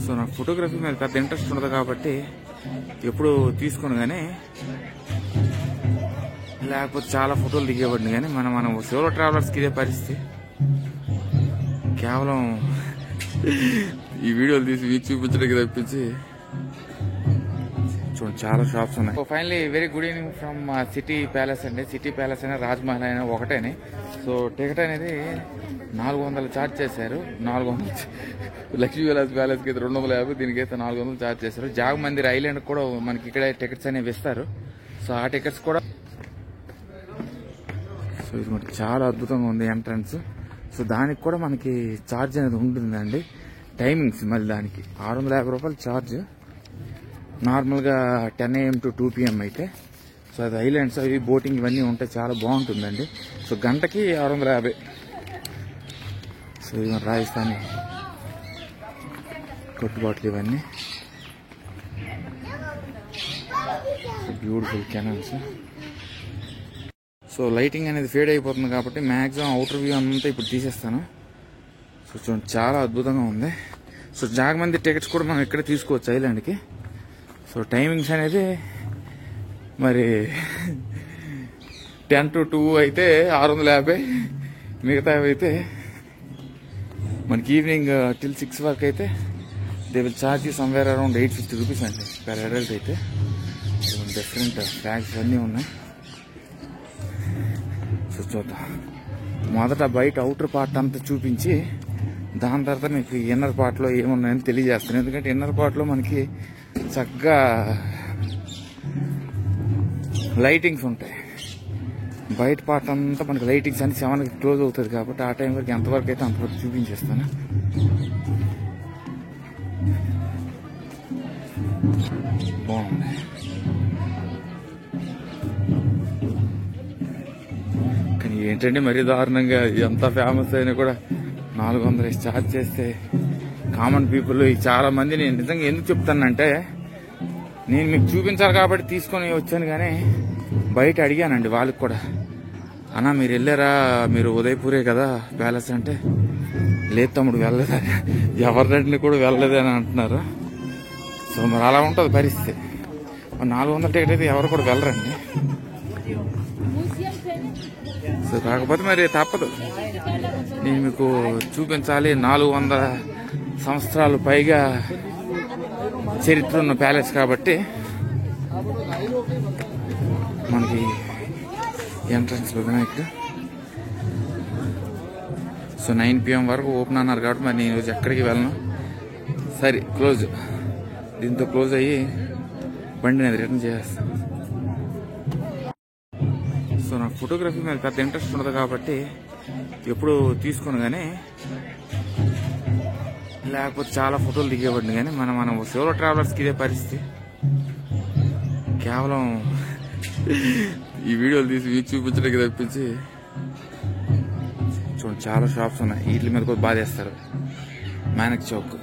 So నాకు photography మీద పెద్ద ఇంట్రెస్ట్ ఉండదు కాబట్టి ఎప్పుడు తీసుకోను, కానీ లేకపోతే చాలా ఫోటోలు దిగేవాడిని. కానీ మనం సోలో ట్రావెలర్స్కి ఇదే పరిస్థితి. కేవలం ఈ వీడియోలు తీసి మీకు చూపించడానికి తప్పించి చూడండి చాలా షాప్స్ ఉన్నాయి. So finally very good evening from City Palace అండి. సిటీ ప్యాలెస్ అయినా రాజ్ మహల్ అయినా ఒకటేనే. సో టికెట్ అనేది 400 ఛార్జ్ చేశారు. 400 లక్ష్మీ విలాస్ ప్యాలెస్కి అయితే 250, దీనికైతే 400 ఛార్జ్ చేశారు. జాగ్ మందిర్ ఐలాండ్ కూడా మనకి ఇక్కడ టికెట్స్ అనేవి ఇస్తారు. సో ఆ టికెట్స్ కూడా సో ఇది మనకి చాలా అద్భుతంగా ఉంది ఎంట్రన్స్. సో దానికి కూడా మనకి ఛార్జ్ అనేది ఉంటుందండి. టైమింగ్స్ మళ్ళీ దానికి 650 రూపాయలు ఛార్జ్. నార్మల్గా 10 AM to 2 PM అయితే. సో అది ఐలాండ్స్ అవి బోటింగ్ ఇవన్నీ ఉంటాయి, చాలా బాగుంటుందండి. సో గంటకి 650. సో ఇది రాజస్థానీ కట్టుబాట్లు ఇవన్నీ. Beautiful canals. సో లైటింగ్ అనేది ఫేడ్ అయిపోతుంది కాబట్టి మ్యాక్సిమం అవుటర్ వ్యూ అంతా ఇప్పుడు తీసేస్తాను. సో చూడండి చాలా అద్భుతంగా ఉంది. సో జాగమంది టికెట్స్ కూడా మనం ఇక్కడ తీసుకోవచ్చు ఐలాండ్కి. సో టైమింగ్స్ అనేది మరి 10 to 2 అయితే 650, మిగతా అయితే మనకి ఈవినింగ్ till 6 వరకు అయితే they will charge somewhere around 850 rupees అండి పర్ అడల్ట్ అయితే. డిఫరెంట్ బ్యాగ్స్ అన్నీ ఉన్నాయి. సో చూద్దాం. మొదట బయట అవుటర్ పార్ట్ అంతా చూపించి దాని తర్వాత మీకు ఇన్నర్ పార్ట్లో ఏమున్నాయని తెలియజేస్తాను. ఎందుకంటే ఇన్నర్ పార్ట్లో మనకి చక్కగా లైటింగ్స్ ఉంటాయి. బయట పార్ట్ అంతా మనకి లైటింగ్స్ అని 7కి క్లోజ్ అవుతుంది కాబట్టి ఆ టైం వరకు ఎంతవరకు అయితే అంతవరకు చూపించేస్తాను. బాగుంది. కానీ ఏంటంటే మరీ దారుణంగా ఎంత ఫేమస్ అయినా కూడా 400 ఛార్జ్ చేస్తే కామన్ పీపుల్ చాలా మంది. నేను నిజంగా ఎందుకు చెప్తానంటే నేను మీకు చూపించాలి కాబట్టి తీసుకొని వచ్చాను. కానీ బయట అడిగానండి వాళ్ళకి కూడా, అన్నా మీరు వెళ్ళారా, మీరు ఉదయపూరే కదా ప్యాలెస్ అంటే, లేదు తమ్ముడు వెళ్ళలేదా, ఎవరిని కూడా వెళ్ళలేదని అంటున్నారు. సో మరి అలా ఉంటుంది పరిస్థితి. 400 టికెట్ అయితే ఎవరు కూడా వెళ్ళరండి. సో కాకపోతే మరి తప్పదు, నేను మీకు చూపించాలి. 400 సంవత్సరాలు పైగా చరిత్ర ఉన్న ప్యాలెస్ కాబట్టి మనకి ఎంట్రన్స్ వినాయకుడు. సో 9 PM వరకు ఓపెన్ అన్నారు కాబట్టి మరి నేను ఎక్కడికి వెళ్ళను. సరే క్లోజ్, దీంతో క్లోజ్ అయ్యి బండి అనేది రిటర్న్ చేస్తాను. సో నాకు ఫోటోగ్రఫీ మీద పెద్ద ఇంట్రెస్ట్ ఉండదు కాబట్టి ఎప్పుడు తీసుకోను, కానీ లేకపోతే చాలా ఫోటోలు దిగేవాడిని. కానీ మనం సోలో ట్రావెలర్స్కి ఇదే పరిస్థితి. కేవలం ఈ వీడియోలు తీసి మీకు చూపించడానికి తప్పించి చూడండి చాలా షాప్స్ ఉన్నాయి. వీటి మీద కూడా బాధేస్తారు. మానక్ చౌక్.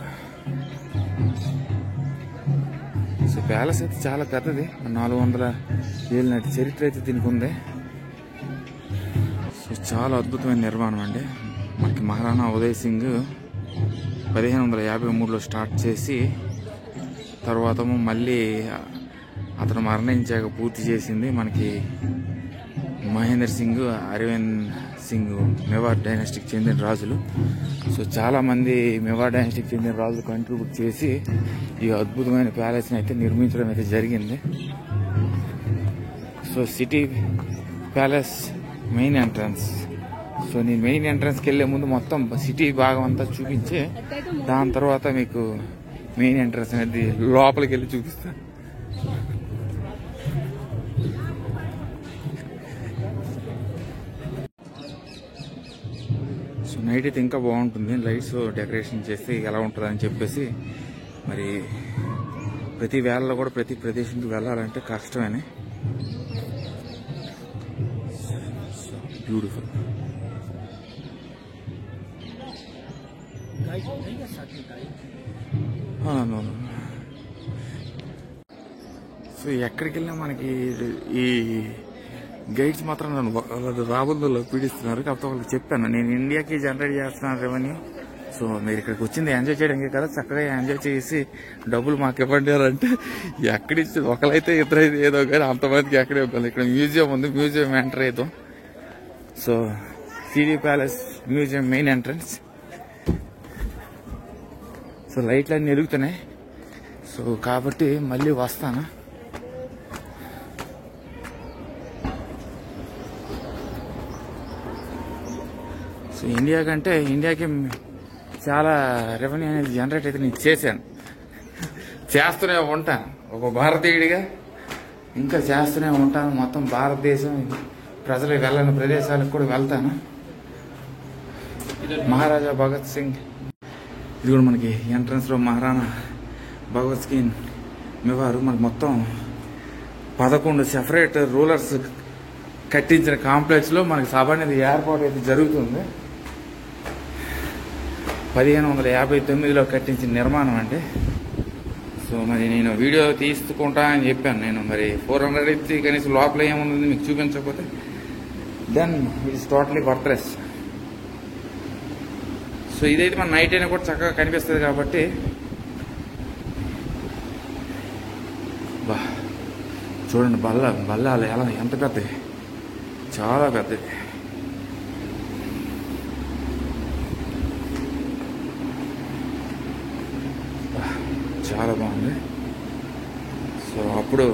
సో ప్యాలెస్ అయితే చాలా పెద్దది, 400 ఏళ్ళ నాటి చరిత్ర అయితే దీనికి ఉంది. సో చాలా అద్భుతమైన నిర్మాణం అండి. మనకి మహారాణా ఉదయ్ సింగ్ 1553లో స్టార్ట్ చేసి తర్వాత మళ్ళీ అతను మరణించాక పూర్తి చేసింది మనకి మహేందర్ సింగ్, అరవింద్ సింగ్, మేవార్ డైనాస్టీకి చెందిన రాజులు. సో చాలామంది మేవార్ డైనాస్టీకి చెందిన రాజులు కంట్రిబ్యూట్ చేసి ఈ అద్భుతమైన ప్యాలెస్ని అయితే నిర్మించడం అయితే జరిగింది. So city palace main entrance. So నేను మెయిన్ ఎంట్రన్స్కి వెళ్ళే ముందు మొత్తం సిటీ భాగం అంతా చూపించి దాని తర్వాత మీకు మెయిన్ ఎంట్రన్స్ అనేది లోపలికి వెళ్ళి చూపిస్తాను. సో నైట్ అయితే ఇంకా బాగుంటుంది. లైట్స్ డెకరేషన్ చేస్తే ఎలా ఉంటుందని చెప్పేసి మరి ప్రతి వేళలో కూడా ప్రతి ప్రదేశానికి వెళ్ళాలంటే కష్టమని. బ్యూటిఫుల్. సో ఎక్కడికి వెళ్ళినా మనకి ఈ గైడ్స్ మాత్రం నన్ను రాబోతుల్లో పీడిస్తున్నారు. కాకపోతే వాళ్ళకి చెప్పాను నేను ఇండియాకి జనరేట్ చేస్తున్నాను రెవెన్యూ. సో మీరు ఇక్కడికి వచ్చింది ఎంజాయ్ చేయడానికి కదా, చక్కగా ఎంజాయ్ చేసి డబ్బులు మాకు ఇవ్వండి అంటే ఎక్కడిచ్చి ఒకరైతే ఇద్దరైతే ఏదో కానీ అంతమందికి ఎక్కడే ఇవ్వాలి. ఇక్కడ మ్యూజియం ఉంది, మ్యూజియం ఎంటర్ అవుతాం. So city palace museum main entrance. So లైట్లు అన్నీ వెలుగుతున్నాయి. సో కాబట్టి మళ్ళీ వస్తాను. సో ఇండియాకి చాలా రెవెన్యూ అనేది జనరేట్ అయితే నేను చేస్తూనే ఉంటాను. ఒక భారతీయుడిగా ఇంకా చేస్తూనే ఉంటాను. మొత్తం భారతదేశం ప్రజలు వెళ్ళని ప్రదేశాలకు కూడా వెళ్తాను. మహారాజా భగత్ సింగ్, ఇది కూడా మనకి ఎంట్రన్స్లో మహారాణా భగత్ సింగ్ వారు మనకు మొత్తం 11 సెపరేట్ రూలర్స్ కట్టించిన కాంప్లెక్స్లో మనకి సభ అనేది ఏర్పాటు అయితే జరుగుతుంది. 1559లో కట్టించిన నిర్మాణం అండి. సో మరి నేను వీడియో తీసుకుంటా అని చెప్పాను. నేను మరి 400 ఇచ్చి కనీసం లోపల ఏముంది మీకు చూపించకపోతే then it's totally worthless. So ఇదైతే మన నైట్ అయినా కూడా చక్కగా కనిపిస్తుంది కాబట్టి చూడండి బల్లాలు ఎలా ఎంత పెద్దవి, చాలా పెద్దవి. చాలా బాగుంది. సో అప్పుడు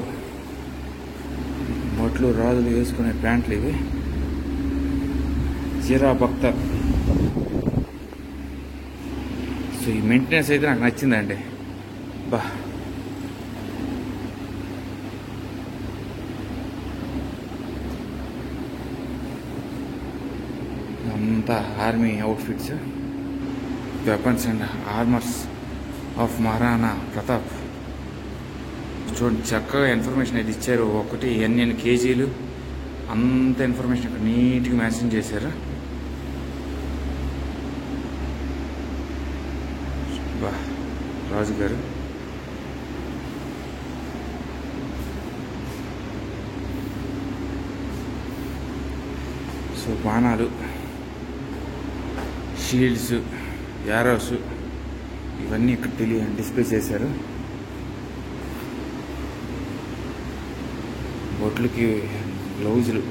బొట్లు రాజులు వేసుకునే ప్యాంట్లు ఇవి. జీరా బక్తర్. సో ఈ మెయింటెనెన్స్ అయితే నాకు నచ్చిందండి. అంతా army outfits, weapons and armours of Maharana Pratap. చూడండి చక్కగా ఇన్ఫర్మేషన్ అయితే ఇచ్చారు. ఒకటి ఎన్ని కేజీలు అంత ఇన్ఫర్మేషన్ ఇక్కడ నీట్గా మెన్షన్ చేశారు. రాజుగారు సో బాణాలు, షీల్డ్స్, యారోస్ ఇవన్నీ ఇక్కడ డిస్ప్లే చేశారు. బొట్లుకి గ్లౌజులు,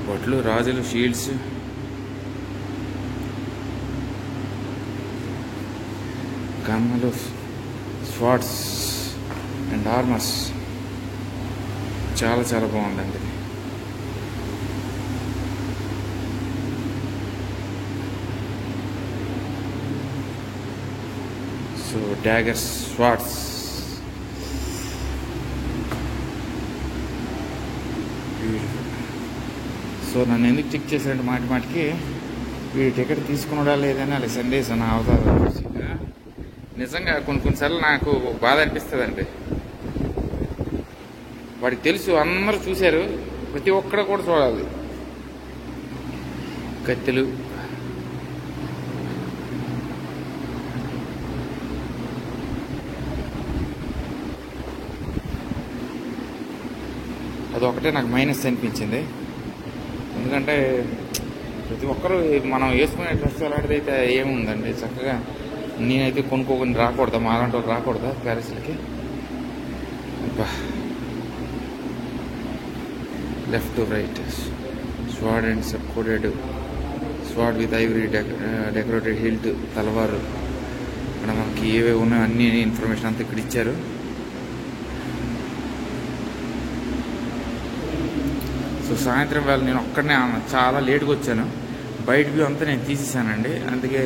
బొట్లు, రాజులు, షీల్డ్స్, కమ్మలు, స్వాట్స్ అండ్ ఆర్మర్స్. చాలా చాలా బాగుందండి. So daggers, swords, beautiful. So నన్ను ఎందుకు చెక్ చేశారంటే మాటికి వీడి టికెట్ తీసుకున్నాడా లేదని అలా సందేశం నా అవతారం. నిజంగా కొన్నిసార్లు నాకు బాధ అనిపిస్తుందండి. వాడికి తెలుసు అందరూ చూశారు, ప్రతి ఒక్కడ కూడా చూడాలి. కత్తెలు, అదొకటే నాకు మైనస్ అనిపించింది. ఎందుకంటే ప్రతి ఒక్కరూ మనం వేసుకునే డ్రెస్ అలాంటిది అయితే ఏముందండి, చక్కగా నేనైతే కొనుక్కోకుండా రాకూడదా, మా అలాంటి వాళ్ళు రాకూడదా ప్యారిస్లకి? Left to right, sword and scabbarded sword with ivory decorated hilt, తలవారు. ఇక్కడ మనకి ఏవేవి ఉన్నాయో అన్ని ఇన్ఫర్మేషన్ అంతా ఇక్కడ ఇచ్చారు. సో సాయంత్రం వేళ నేను ఒక్కడనే చాలా లేట్గా వచ్చాను. బయట వ్యూ అంతా నేను తీసేసానండి. అందుకే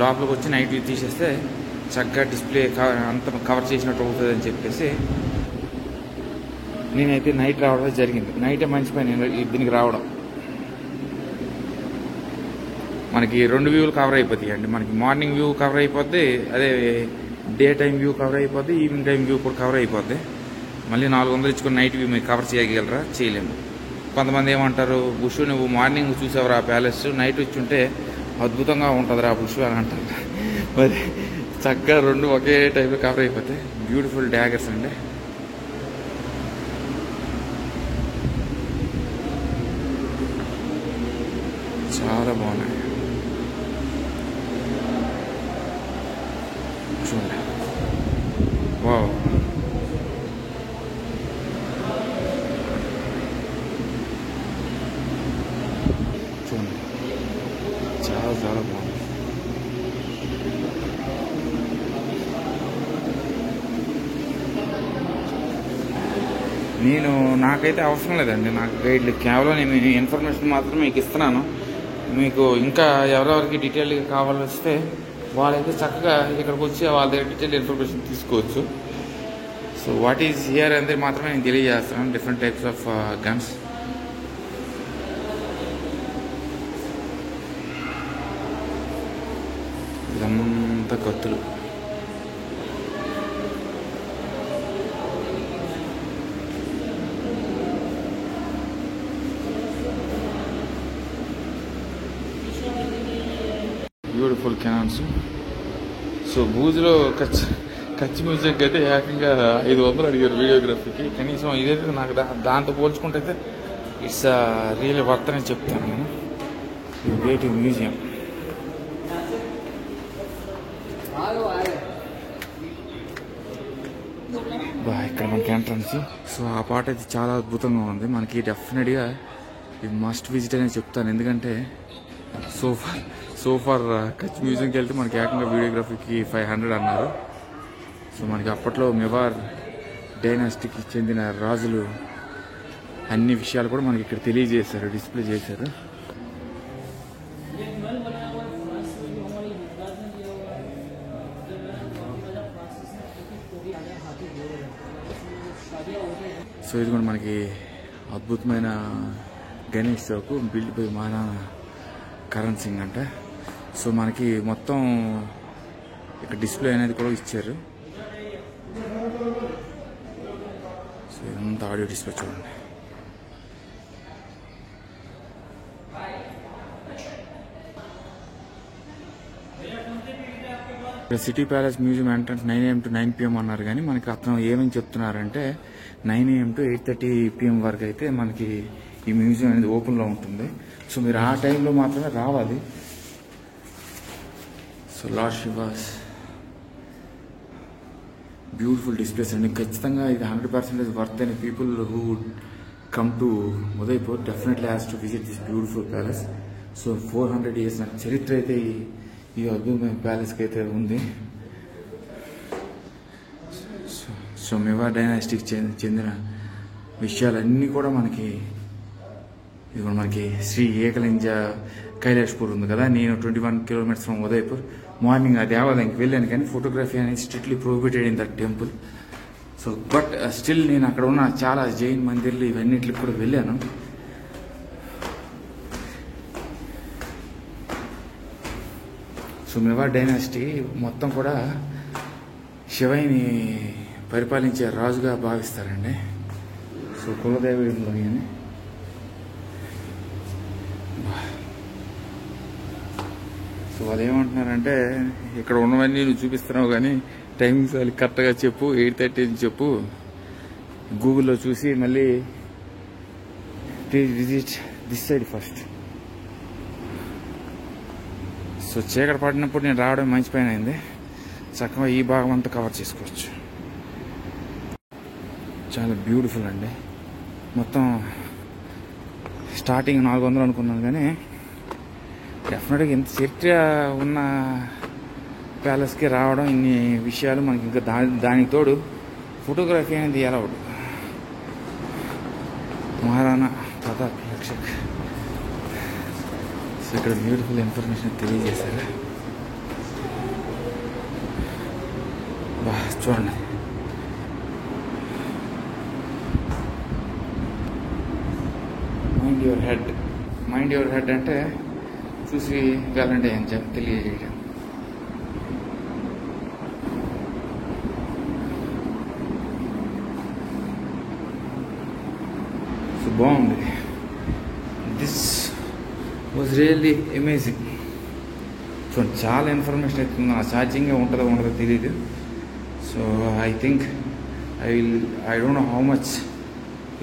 లోపలికి వచ్చి నైట్ వ్యూ తీసేస్తే చక్కగా డిస్ప్లే అంత కవర్ చేసినట్టు అవుతుంది అని చెప్పేసి నేనైతే నైట్ రావడం జరిగింది. నైటే మంచి పని నేను దీనికి రావడం. మనకి 2 వ్యూలు కవర్ అయిపోతాయి అండి. మనకి మార్నింగ్ వ్యూ కవర్ అయిపోద్ది, అదే డే టైం వ్యూ కవర్ అయిపోద్ది, ఈవినింగ్ టైం వ్యూ కూడా కవర్ అయిపోద్ది. మళ్ళీ 400 ఇచ్చుకుని నైట్ వ్యూ మీరు కవర్ చేయగలరా? చేయలేము. కొంతమంది ఏమంటారు, బుష్ నువ్వు మార్నింగ్ చూసావురా ప్యాలెస్, నైట్ వచ్చి ఉంటే అద్భుతంగా ఉంటుందిరా బుష్ అని అంటారు. మరి చక్కగా 2 ఒకే టైంలో కవర్ అయిపోతాయి. బ్యూటిఫుల్ డాగర్స్ అండి. చాలా బాగున్నాయి. చూడండి, వావ్, చూడండి, చాలా చాలా బాగుంది. నాకైతే అవసరం లేదండి, నాకు గైడ్లు, కేవలం నేను ఇన్ఫర్మేషన్ మాత్రం మీకు ఇస్తున్నాను. మీకు ఇంకా ఎవరెవరికి డీటెయిల్గా కావాల్సి వాళ్ళైతే చక్కగా ఇక్కడికి వచ్చి వాళ్ళ దగ్గర డీటెయిల్ ఇన్ఫర్మేషన్ తీసుకోవచ్చు. సో వాట్ ఈజ్ హియర్ అనేది మాత్రమే నేను తెలియజేస్తున్నాను. Different types of guns. ఇదంతా కత్తులు. Beautiful cannons. సో బూజ్లో కచ్ మ్యూజిక్ అయితే ఏకంగా 500 అడిగారు వీడియోగ్రఫీకి. కనీసం ఇదైతే నాకు దాంతో పోల్చుకుంటే అయితే ఇట్స్ రియల్ వర్త్ అని చెప్తాను నేను. Great museum. ఇక్కడ మనకి ఎంట్రన్స్. సో ఆ పాట అయితే చాలా అద్భుతంగా ఉంది. మనకి డెఫినెట్గా ఇది మస్ట్ విజిట్ అని చెప్తాను. ఎందుకంటే సో ఫార్ కచ్ మ్యూజియంకి వెళ్తే మనకి ఏకంగా వీడియోగ్రఫీకి 500 అన్నారు. సో మనకి అప్పట్లో మెవార్ డైనాసిటీకి చెందిన రాజులు అన్ని విషయాలు కూడా మనకి ఇక్కడ తెలియజేశారు, డిస్ప్లే చేశారు. సో ఇది కూడా మనకి అద్భుతమైన గణేష్ చౌక్, బిల్డ్ బై మహారాణా కరణ్ సింగ్ అంట. సో మనకి మొత్తం ఇక్కడ డిస్ప్లే అనేది కూడా ఇచ్చారు. సో ఇదంతా ఆడియో డిస్ప్లే చూడండి. City palace museum entrance 9 AM to 9 PM అన్నారు. కానీ మనకి అతను ఏమని చెప్తున్నారంటే 9 AM to 8:30 PM వరకు అయితే మనకి ఈ మ్యూజియం అనేది ఓపెన్లో ఉంటుంది. సో మీరు ఆ టైంలో మాత్రమే రావాలి. So lord Shiva's beautiful this place అండి. ఖచ్చితంగా ఇది 100% వర్త్ అని people who come to Udaipur definitely has to visit this beautiful palace. So 400 years చరిత్ర అయితే ఈ అద్భుతమైన ప్యాలెస్కి అయితే ఉంది. సో మెవార్ డైనాసిటీకి చెందిన విషయాలన్నీ కూడా మనకి ఇది కూడా మనకి శ్రీ ఏకలింజ కైలాష్పూర్ ఉంది కదా. నేను 21 kilometers ఫ్రమ్ ఉదయ్పూర్. మార్నింగ్ ఆ దేవాలయానికి వెళ్ళాను, కానీ ఫోటోగ్రఫీ అనేది strictly prohibited in that temple. So but still నేను అక్కడ ఉన్న చాలా జైన్ మందిర్లు ఇవన్నిటికి కూడా వెళ్ళాను. సో మెవార్ డైనాసిటీ మొత్తం కూడా శివయ్యని పరిపాలించే రాజుగా భావిస్తారండి. సో కులదైవంలో అని సో వాళ్ళు ఏమంటున్నారంటే ఇక్కడ ఉన్నవన్నీ నువ్వు చూపిస్తున్నావు కానీ టైమింగ్స్ వాళ్ళకి కరెక్ట్గా చెప్పు, 8:30 అని చెప్పు. గూగుల్లో చూసి మళ్ళీ please visit this side first. So చీకటి పడినప్పుడు నేను రావడం మంచి పైన అయింది. చక్కగా ఈ భాగం అంతా కవర్ చేసుకోవచ్చు. చాలా బ్యూటిఫుల్ అండి. మొత్తం స్టార్టింగ్ 400 అనుకున్నాను, కానీ డెఫినెట్గా ఇంత చరిత్ర ఉన్న ప్యాలెస్కి రావడం, ఇన్ని విషయాలు మనకి ఇంకా దానికి తోడు ఫోటోగ్రఫీ అనేది అలౌడ్. మహారాణా ప్రతాప్ రక్షక్. సో ఇక్కడ బ్యూటిఫుల్ ఇన్ఫర్మేషన్ తెలియజేశారు. చూడండి, మైండ్ యువర్ హెడ్ అంటే చూసి వెళ్ళండి అని చెప్పి తెలియజేయడం. సో బాగుంది. This was really amazing. So చాలా ఇన్ఫర్మేషన్ అవుతుంది. నా ఛార్జింగే ఉంటుందో ఉండదో తెలియదు. So I think I don't know how much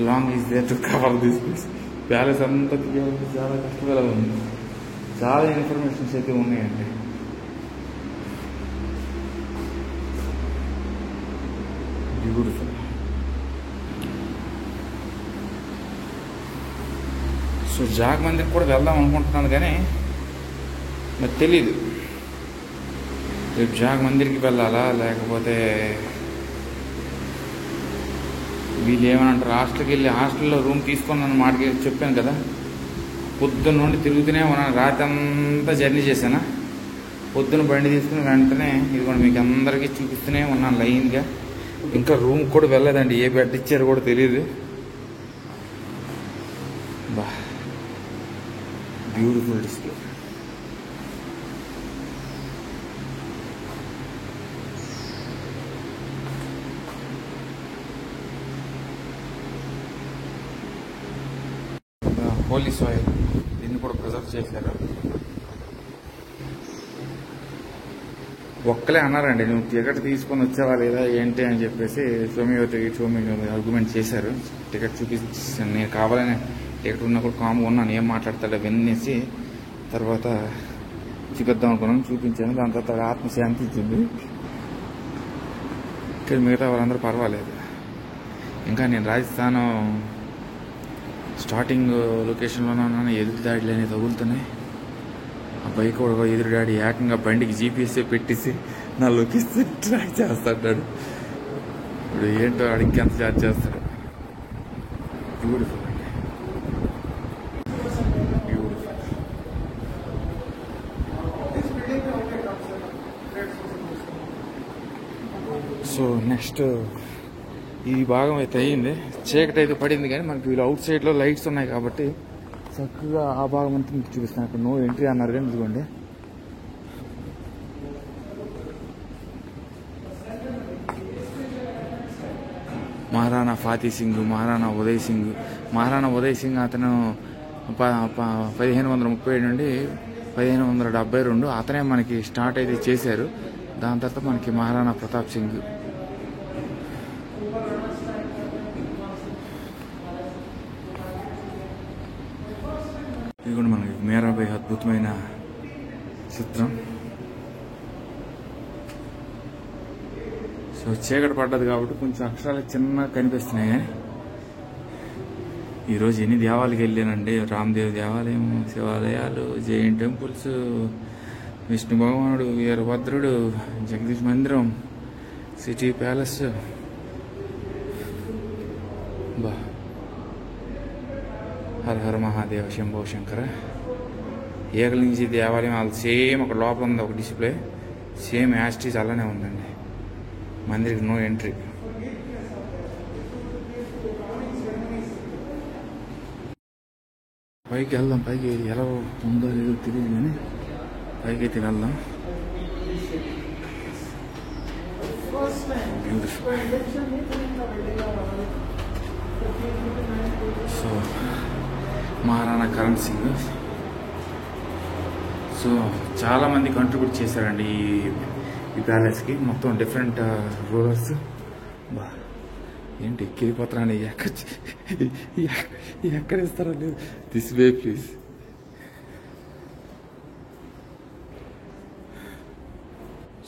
long is there to cover this place. Palace అంతా తీయాలంటే చాలా కష్టంగా ఉంది. చాలా ఇన్ఫర్మేషన్స్ అయితే ఉన్నాయండి. బ్యూటిఫుల్. సో జాగ్ మందిర్ కూడా వెళ్దాం అనుకుంటున్నాను కానీ నాకు తెలీదు రేపు జాగ్ మందిర్కి వెళ్ళాలా లేకపోతే వీళ్ళు ఏమనంటారు హాస్టల్కి వెళ్ళి హాస్టల్లో రూమ్ తీసుకున్నాను మాటకి చెప్పాను కదా. పొద్దున్న నుండి తిరుగుతూనే ఉన్నాను, రాత్రి అంతా జర్నీ చేశాను. పొద్దున్న బండి తీసుకుని వెంటనే ఇది కూడా మీకు అందరికీ చూపిస్తూనే ఉన్నాను లైన్గా. ఇంకా రూమ్ కూడా వెళ్ళలేదండి, ఏ బెడ్ ఇచ్చారో కూడా తెలియదు. బా బ్యూటిఫుల్ డిస్ప్లే. హోలీ సాయిల్ దీన్ని కూడా ప్రిజర్వ్ చేశారు. ఒక్కలే అన్నారండి నువ్వు టికెట్ తీసుకొని వచ్చావా లేదా ఏంటి అని చెప్పేసి సోమి ఆర్గ్యుమెంట్ చేశారు. టికెట్ చూపించాను, నేను కావాలని టికెట్ ఉన్నా కూడా కామ్గా ఉన్నాను, ఏం మాట్లాడతాడో వినేసి తర్వాత చూపిద్దాం అనుకున్నాను. చూపించాను, దాని తర్వాత ఆత్మశాంతి ఇచ్చింది. ఇక్కడ మిగతా వాళ్ళందరూ పర్వాలేదు. ఇంకా నేను రాజస్థాన్ స్టార్టింగ్ లొకేషన్లోనే ఉన్నాను, ఎదురు దాడిలు అనేవి తగులుతున్నాయి. ఆ బైక్ కూడా ఎదురు డాడీ ఏకంగా బండికి జీపీఎస్ఏ పెట్టేసి నా లొకేషన్ ట్రాక్ చేస్తాడు. ఇప్పుడు ఏంటో అడిగి ఎంత చార్జ్ చేస్తాడు. బ్యూటిఫుల్ అండి, బ్యూటిఫుల్. సో నెక్స్ట్ ఈ భాగం అయితే అయ్యింది, చీకటి అయితే పడింది కానీ మనకి వీళ్ళు అవుట్ సైడ్లో లైట్స్ ఉన్నాయి కాబట్టి చక్కగా ఆ భాగం అంతా మీకు చూపిస్తాను. అక్కడ నో ఎంట్రీ అన్నారు కానీ ఇదిగోండి మహారాణా ఫాతీ సింగ్, మహారాణా ఉదయ్ సింగ్ అతను 1537 నుండి 1572 అతనే మనకి స్టార్ట్ అయితే చేశారు. దాని తర్వాత మనకి మహారాణా ప్రతాప్ సింగ్. ఇది కూడా మనకి మీరాబాయి అద్భుతమైన చిత్రం. సో చీకటి పడ్డది కాబట్టి కొంచెం అక్షరాలు చిన్నగా కనిపిస్తున్నాయి కానీ ఈరోజు ఎన్ని దేవాలయాలకు వెళ్ళానండి. రామదేవ్ దేవాలయం, శివాలయాలు, జైన్ టెంపుల్స్, విష్ణు భగవానుడు, వీరభద్రుడు, జగదీష్ మందిరం, సిటీ ప్యాలెస్. బా హర హర మహాదేవ శంభో శంకర. ఏకల నుంచి దేవాలయం వాళ్ళు సేమ్ అక్కడ లోపల ఉంది ఒక డిస్ప్లే, సేమ్ యాస్టీస్ అలానే ఉందండి. మందిరికి నో ఎంట్రీ. పైకి వెళ్దాం, పైకి ఎలా ఉందో లేదో తెలియదు కానీ పైకి అయితే వెళ్దాం. Beautiful. So Maharana Karan Singh. So చాలామంది కంట్రిబ్యూట్ చేశారండి ఈ ప్యాలెస్కి, మొత్తం డిఫరెంట్ రూలర్స్. బా ఏంటి కిరిపత్రాన్ని ఎక్కడ ఇస్తారో లేదు. This way please.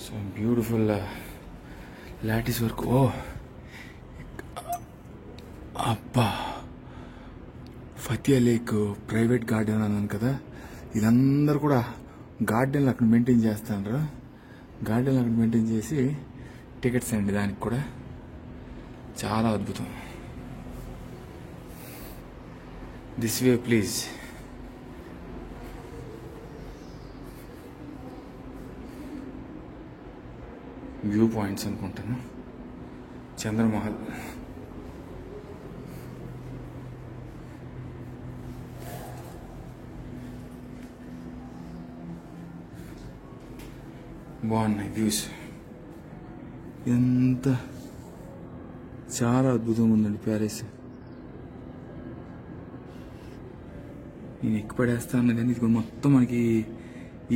So beautiful lattice work. ఓ అబ్బా, ఫతియా లేక్ ప్రైవేట్ గార్డెన్ అన్నాను కదా, ఇదందరూ కూడా గార్డెన్లు అక్కడ మెయింటైన్ చేస్తాను. గార్డెన్లు అక్కడ మెయింటైన్ చేసి టికెట్స్ అండి దానికి కూడా. చాలా అద్భుతం. This way please. View points అనుకుంటాను. చంద్రమహల్. బాగున్నాయి వ్యూస్. ఎంత చాలా అద్భుతంగా ఉందండి ప్యారిస్. నేను ఎక్కి పడేస్తాను కానీ ఇది మొత్తం మనకి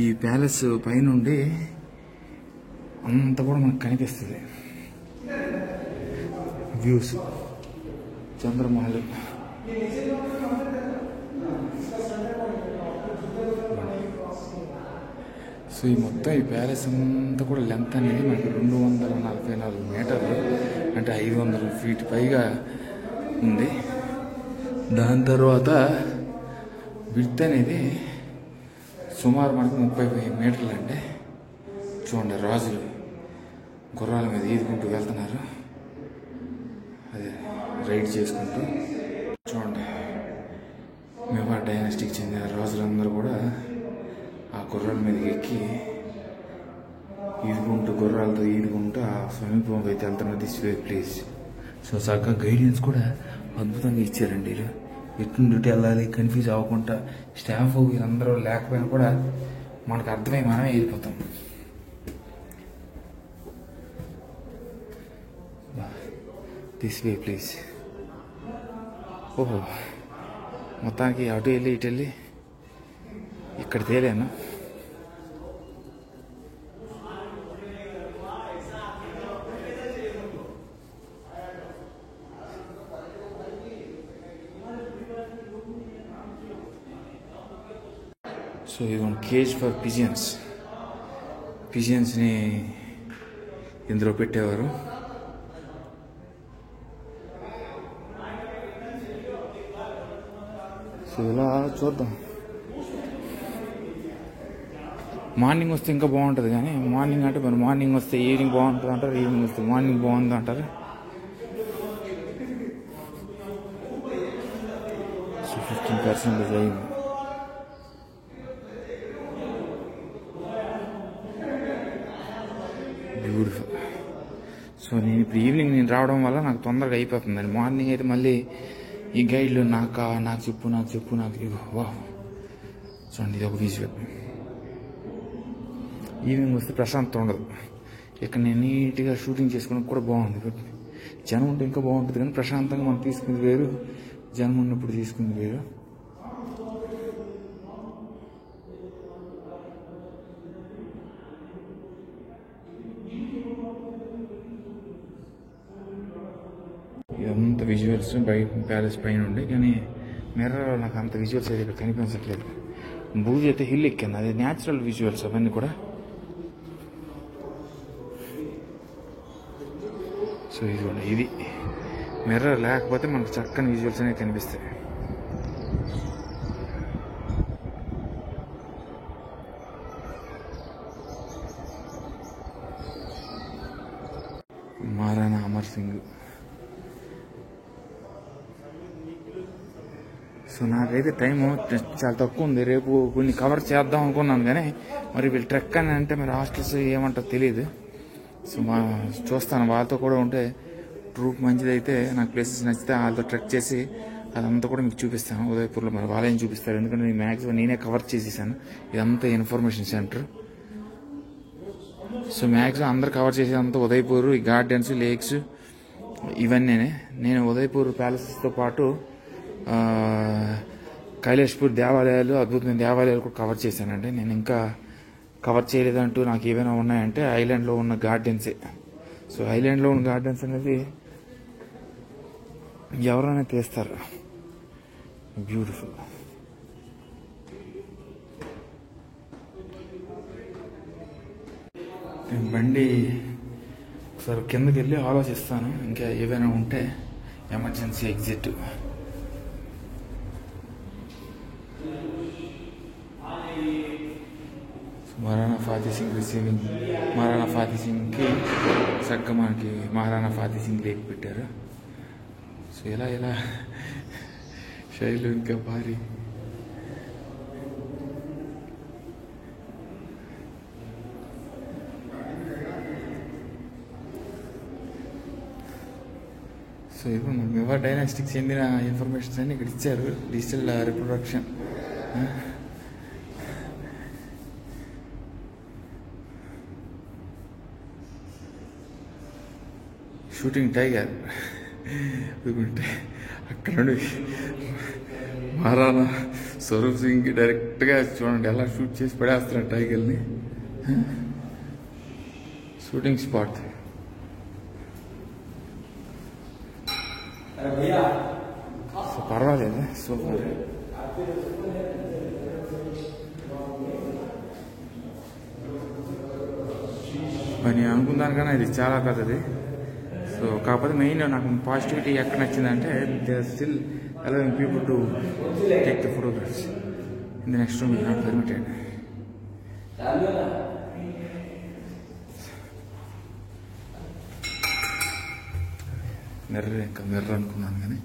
ఈ ప్యాలెస్ పైనుండి అంతా కూడా మనకు కనిపిస్తుంది వ్యూస్. చంద్రమహల్. సో ఈ మొత్తం ఈ ప్యాలెస్ అంతా కూడా లెంత్ అనేది మనకి 244 మీటర్లు, అంటే 500 ఫీట్ పైగా ఉంది. దాని తర్వాత విడ్త్ అనేది సుమారు మనకు 30 మీటర్లు అండి. చూడండి, రాజులు గుర్రాల మీద ఈదుకుంటూ వెళ్తున్నారు, అదే రైడ్ చేసుకుంటూ. చూడండి, మెవార్ డైనాస్టీకి చెందిన రాజులందరూ కూడా ఆ గుర్రాల మీదకి ఎక్కి ఈదుకుంటూ, గుర్రాలతో ఈదుకుంటూ ఆ సమీపంకి అయితే వెళ్తున్నారు. This way please. సో చక్కగా గైడెన్స్ కూడా అద్భుతంగా ఇచ్చారండి. ఎటు వెళ్ళాలి కన్ఫ్యూజ్ అవ్వకుండా, స్టాఫ్ వీళ్ళందరూ లేకపోయినా కూడా మనకు అర్థమై మనమే వెళ్ళిపోతాం. This way please. ఓహో, మొత్తానికి అటు వెళ్ళి ఇటు వెళ్ళి ఇక్కడ తేలాను. సో ఇది కేజ్ ఫర్ పిజియన్స్ని ఇందులో పెట్టేవారు. సో ఇలా చూద్దాం. మార్నింగ్ వస్తే ఇంకా బాగుంటుంది, కానీ మార్నింగ్ అంటే మరి మార్నింగ్ వస్తే ఈవినింగ్ బాగుంటుంది అంటారు, ఈవినింగ్ వస్తే మార్నింగ్ బాగుంది అంటారు. సో 15% అయింది. బ్యూటిఫుల్. సో నేను ఇప్పుడు ఈవినింగ్ రావడం వల్ల నాకు తొందరగా అయిపోతుందండి. మార్నింగ్ అయితే మళ్ళీ ఈ గైడ్లు నాకు చెప్పు. వా చూడండి, ఇది ఒక విజువల్. ఈవినింగ్ వస్తే ప్రశాంతం ఉండదు. ఇక్కడ నేను నీట్గా షూటింగ్ చేసుకోవడానికి కూడా బాగుంది. బట్ జనం ఉంటే ఇంకా బాగుంటుంది, కానీ ప్రశాంతంగా మనం తీసుకుంది వేరు, జనం ఉన్నప్పుడు తీసుకుంది వేరు. ఇదంతా విజువల్స్ ప్యాలెస్ పైన ఉండే, కానీ మిర్రర్లో నాకు అంత విజువల్స్ అయితే ఇక్కడ కనిపించట్లేదు. బూజ్ అయితే హిల్ ఎక్కింది, అది న్యాచురల్ విజువల్స్ అవన్నీ కూడా. సో ఇది మిర్రర్ లేకపోతే మనకు చక్కని విజువల్స్ అనేవి కనిపిస్తాయి. మహారాణా అమర్ సింగ్. సో నాకైతే టైము చాలా తక్కువ ఉంది. రేపు కొన్ని కవర్ చేద్దాం అనుకున్నాను, కానీ మరి వీళ్ళు ట్రెక్ అని అంటే మరి హాస్టల్స్ ఏమంటారో తెలియదు. సో చూస్తాను, వాళ్ళతో కూడా ఉంటే ట్రూప్ మంచిదైతే, నాకు ప్లేసెస్ నచ్చితే వాళ్ళతో ట్రెక్ చేసి అదంతా కూడా మీకు చూపిస్తాను. ఉదయపూర్లో మరి వాళ్ళేం చూపిస్తారు, ఎందుకంటే నేను మ్యాక్సిమం నేనే కవర్ చేసేసాను. ఇదంతా ఇన్ఫర్మేషన్ సెంటర్. సో మ్యాక్సిమం అందరు కవర్ చేసేదంతా ఉదయపూర్, ఈ గార్డెన్స్, లేక్స్ ఇవన్నీ. నేను ఉదయపూర్ ప్యాలెసెస్తో పాటు కైలాష్పూర్ దేవాలయాలు, అద్భుతమైన దేవాలయాలు కూడా కవర్ చేశానండి. నేను ఇంకా కవర్ చేయలేదంటూ నాకు ఏమైనా ఉన్నాయంటే ఐలాండ్లో ఉన్న గార్డెన్సే. సో ఐలాండ్లో ఉన్న గార్డెన్స్ అనేది ఎవరైనా తీస్తారు. బ్యూటిఫుల్. నేను బండి ఒకసారి కిందకి వెళ్ళి ఆలోచిస్తాను, ఇంకా ఏవైనా ఉంటే emergency exit. Maharana Fateh Singh receiving. Maharana Fateh సింగ్కి చక్కగా మనకి మహారాణా ఫాతి సింగ్ లేక్ పెట్టారు. సో ఎలా శైలు ఇంకా భారీ. సో ఇప్పుడు మన మెవార్ డైనాస్టీకి చెందిన ఇన్ఫర్మేషన్స్ అన్ని ఇక్కడ ఇచ్చారు. Digital reproduction. Shooting tiger. అక్కడ నుండి మహారాణా స్వరూప్ సింగ్కి డైరెక్ట్గా చూడండి ఎలా షూట్ చేసి పడేస్తున్నాడు టైగర్ని. Shooting spot. సో పర్వాలేదు సూపర్. నేను అనుకున్న దానికన్నా ఇది చాలా పెద్దది. సో కాకపోతే మెయిన్ నాకు పాజిటివిటీ ఎక్కడ నచ్చిందంటే they are still allowing people to take the photographs in the next room is not permitted. Mirror అనుకున్నాను కానీ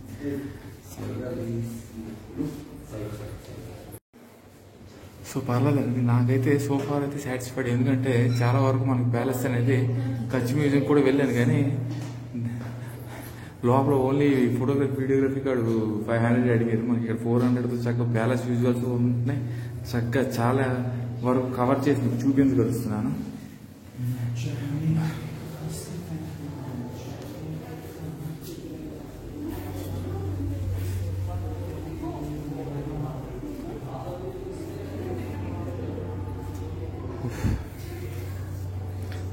సో పర్వాలేదు. నాకైతే సోఫార్ అయితే సాటిస్ఫైడ్. ఎందుకంటే చాలా వరకు మనకి ప్యాలెస్ అనేది కచ్ మ్యూజియం కూడా వెళ్ళాను కానీ లోపల ఓన్లీ ఫోటోగ్రఫీ వీడియోగ్రఫీ కాడు 500 అడిగారు. మనకి ఇక్కడ 400తో చక్కగా ప్యాలెస్ విజువల్స్ ఉంటున్నాయి. చక్కగా చాలా వరకు కవర్ చేసి చూపించగలుగుతున్నాను.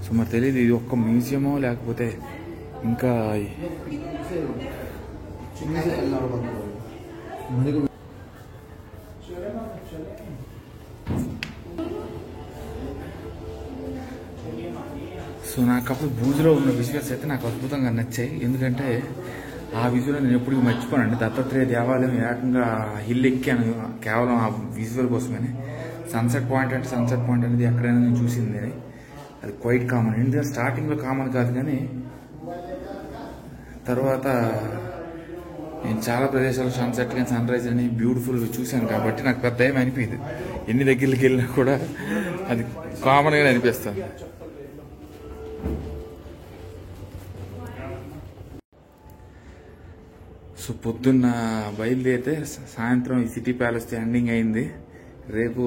సో మరి తెలియదు ఇది ఒక్క మ్యూజియమో లేకపోతే ఇంకా సో నాకు అప్పుడు బూజులో ఉన్న విజువల్స్ అయితే నాకు అద్భుతంగా నచ్చాయి. ఎందుకంటే ఆ విజువల్ నేను ఎప్పటికీ మర్చిపోనండి. దత్తాత్రేయ దేవాలయం ఏకంగా హిల్ ఎక్కాను కేవలం ఆ విజువల్ కోసమే. సన్సెట్ పాయింట్ అంటే సన్సెట్ పాయింట్ అనేది ఎక్కడైనా నేను చూసింది అది క్వైట్ కామన్. ఎందుకంటే స్టార్టింగ్లో కామన్ కాదు కానీ తర్వాత నేను చాలా ప్రదేశాలు సన్సెట్ కానీ సన్ రైజ్ అని బ్యూటిఫుల్ చూశాను కాబట్టి నాకు పెద్ద ఏమి అనిపించదు. ఎన్ని దగ్గరికి వెళ్ళినా కూడా అది కామన్గానే అనిపిస్తుంది. సో పొద్దున్న బయలుదేరితే సాయంత్రం ఈ సిటీ ప్యాలెస్ ఎండింగ్ అయింది. రేపు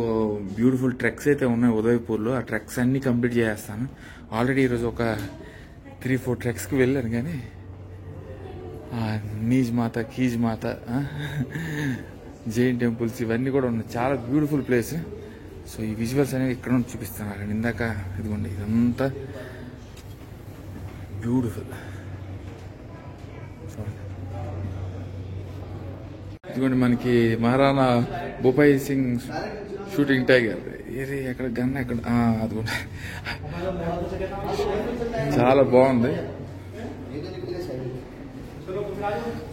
బ్యూటిఫుల్ ట్రెక్స్ అయితే ఉన్నాయి ఉదయపూర్లో. ఆ ట్రెక్స్ అన్నీ కంప్లీట్ చేస్తాను. ఆల్రెడీ ఈరోజు ఒక 3-4 ట్రెక్స్కి వెళ్ళాను కానీ నీజ్ మాత, కీజ్ మాత, జైన్ టెంపుల్స్ ఇవన్నీ కూడా ఉన్నాయి. చాలా బ్యూటిఫుల్ ప్లేస్. సో ఈ విజువల్స్ అనేవి ఇక్కడ నుంచి చూపిస్తాను. అక్కడ ఇందాక ఇదిగోండి ఇదంతా బ్యూటిఫుల్. ఇదిగోండి మనకి మహారాణా భూపాయ్ సింగ్ షూటింగ్ టైగర్ ఏది ఎక్కడ గన్ ఎక్కడ అది కూడా చాలా బాగుంది.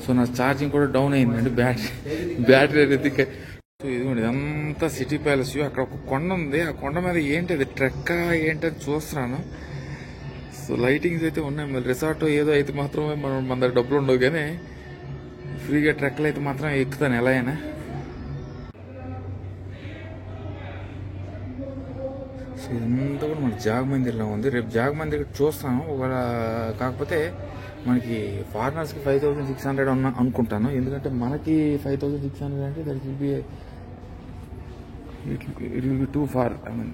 సో నా ఛార్జింగ్ కూడా డౌన్ అయిందండి. బ్యాటరీ అనేది. సో ఇదిగోండి ఇదంతా సిటీ ప్యాలెస్. అక్కడ ఒక కొండ ఉంది. ఆ కొండ మీద ఏంటి అది ట్రెక్కా ఏంటని చూస్తున్నాను. సో లైటింగ్స్ అయితే ఉన్నాయి. మళ్ళీ రిసార్ట్ ఏదో అయితే మాత్రమే మన దగ్గర డబ్బులు ఉండవు కానీ ఫ్రీగా ట్రెక్లు అయితే మాత్రం ఎక్కుతాను ఎలా అయినా. సో ఇదంతా కూడా మన జాగ్ మందిర్లో ఉంది. రేపు జాగ్ మందిర్ చూస్తాను. ఒకవేళ కాకపోతే మనకి ఫారినర్స్కి 5600 అనుకుంటాను. ఎందుకంటే మనకి 5600 అంటే that will be it will be too far. I mean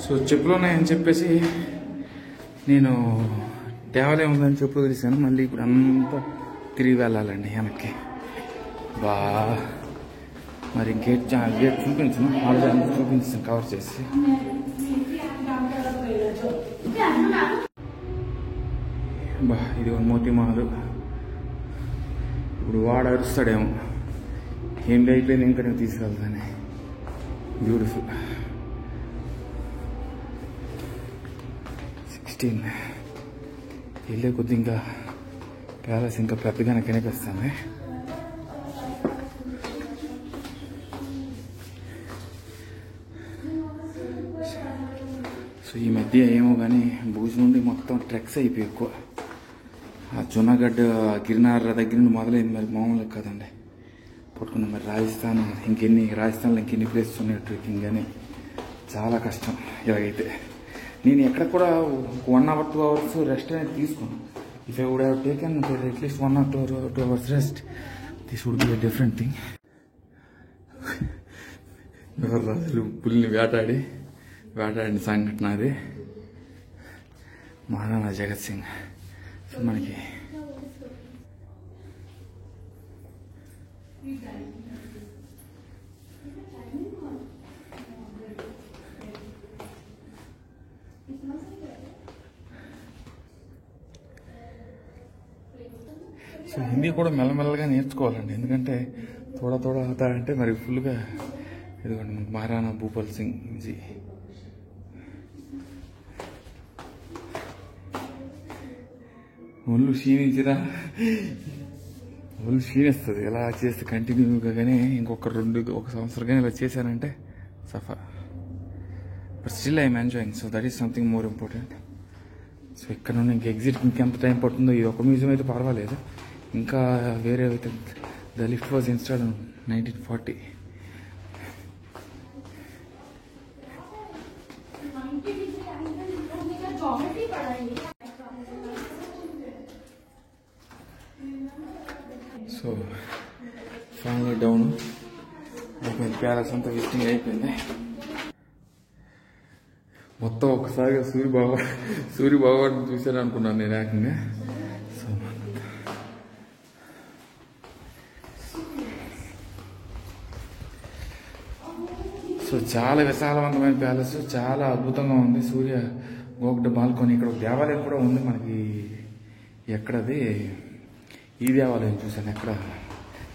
so చెప్పులు ఉన్నాయని చెప్పేసి నేను దేవాలయం ఉందని చెప్పులు తెలిసాను. మళ్ళీ ఇప్పుడు అంతా తిరిగి వెళ్ళాలండి వెనక్కి. మరి గేట్ చూపించను. ఆల్రెడీ అంతా చూపించాను కవర్ చేసి. ఇది మోతిమహల్. ఇప్పుడు వాడు అరుస్తాడేమో ఏం అయిపోయింది ఇంకా నేను తీసుకెళ్తాను. బ్యూటిఫుల్. 16 వెళ్ళే కొద్ది ఇంకా ప్యాలెస్ ఇంకా పెద్దగానే కనిపిస్తుంది. సో ఈ మధ్య ఏమో కానీ భూజ్ నుండి మొత్తం ట్రెక్స్ అయిపోయి ఎక్కువ. ఆ జునాగఢ్ గిరినార్ దగ్గర నుండి మొదలైంది. మరి మామూలుగా కదండి పట్టుకున్నాం. మరి రాజస్థాన్లో ఇంకెన్ని ప్లేసెస్ ఉన్నాయి ట్రెక్కింగ్ కానీ చాలా కష్టం ఇలాగైతే. నేను ఎక్కడ కూడా 1 hour 2 hours రెస్ట్ అనేది తీసుకోను. If I would have taken at least 1 or 2 hours rest, this would be a different thing. పులిని వేటాడిన సంఘటన అది. మహారాణా జగత్ సింగ్. సో మనకి సో సో హిందీ కూడా మెల్లమెల్లగా నేర్చుకోవాలండి, ఎందుకంటే తోడా తోడా అవుతా అంటే మరి ఫుల్గా. ఇదిగోండి మహారాణా భూపాల్ సింగ్ జీ. ఒళ్ళు క్షీణించినా ఒళ్ళు క్షీణిస్తుంది ఇలా చేస్తే కంటిన్యూగా. కానీ ఒక సంవత్సరం కానీ ఇలా చేశానంటే సఫా. But still I'm enjoying, so that is something more important. So ఇక్కడ నుండి ఇంకా ఎగ్జిట్ ఇంకెంత టైం పడుతుందో. ఇది ఒక మ్యూజియం అయితే పర్వాలేదు, ఇంకా వేరే అయితే the lift was installed in 1940. So final down అయిపోయింది, ప్యాలెస్ అంతా విజిటింగ్ అయిపోయింది మొత్తం. ఒక్కసారిగా సూర్య భగవాన్ చూశాను అనుకున్నాను నేను ఏకంగా. సో చాలా విశాలవంతమైన ప్యాలెస్, చాలా అద్భుతంగా ఉంది. సూర్య గోకుట బాల్కనీ. ఇక్కడ ఒక దేవాలయం కూడా ఉంది మనకి. ఎక్కడది ఈ దేవాలయం చూశాను, ఎక్కడ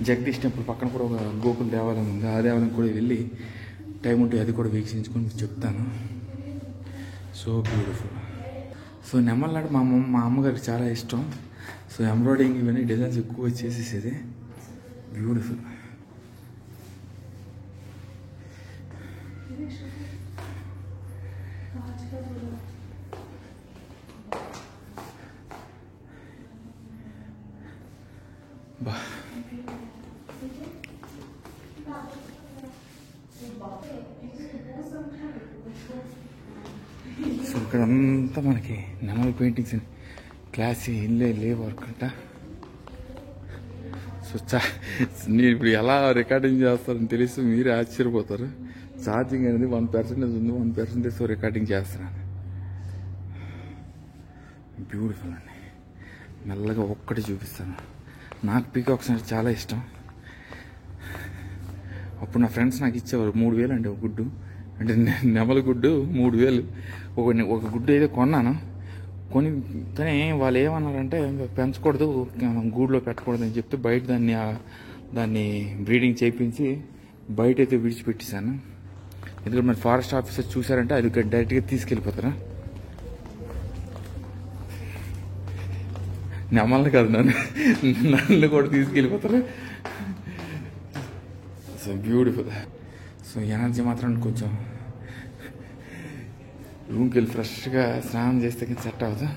జగదీష్ టెంపుల్ పక్కన కూడా ఒక గోకుల దేవాలయం ఉంది. ఆ దేవాలయం కూడా వెళ్ళి టైం ఉంటే అది కూడా వీక్షించుకొని మీకు చెప్తాను. So beautiful. సో నెమల్లాడు మా అమ్మగారికి చాలా ఇష్టం. సో ఎంబ్రాయిడింగ్ ఇవన్నీ డిజైన్స్ ఎక్కువ చేసేసేది. బ్యూటిఫుల్. బా సో ఇక్కడంతా మనకి నెమల్ పెయింటింగ్స్, క్లాసీ ఇల్లే వర్క్ అంట. సో నేను ఇప్పుడు ఎలా రికార్డింగ్ చేస్తారని తెలిసి మీరే ఆశ్చర్యపోతారు. ఛార్జింగ్ అనేది 1% ఉంది, 1% రికార్డింగ్ చేస్తున్నాను. బ్యూటిఫుల్ అండి. మెల్లగా ఒక్కటి చూపిస్తాను. నాకు పీకాక్స్ అంటే చాలా ఇష్టం. అప్పుడు నా ఫ్రెండ్స్ నాకు ఇచ్చేవారు 3000 అండి ఒక గుడ్డు, అంటే నెమల గుడ్డు 3000. ఒక గుడ్డు అయితే కొన్నాను, కానీ వాళ్ళు ఏమన్నారంటే పెంచకూడదు, గూడులో పెట్టకూడదు అని చెప్తే బయట దాన్ని బ్రీడింగ్ చేయించి బయట అయితే విడిచిపెట్టేశాను. ఎందుకంటే మరి ఫారెస్ట్ ఆఫీసర్ చూసారంటే అది డైరెక్ట్గా తీసుకెళ్ళిపోతారా. నెమల్ని కాదు, నన్ను కూడా తీసుకెళ్ళిపోతారు. So beautiful. సో ఎనర్జీ మాత్రం కొంచెం రూమ్కి వెళ్ళి ఫ్రెష్గా స్నానం చేస్తే కానీ సెట్ అవ్వదు.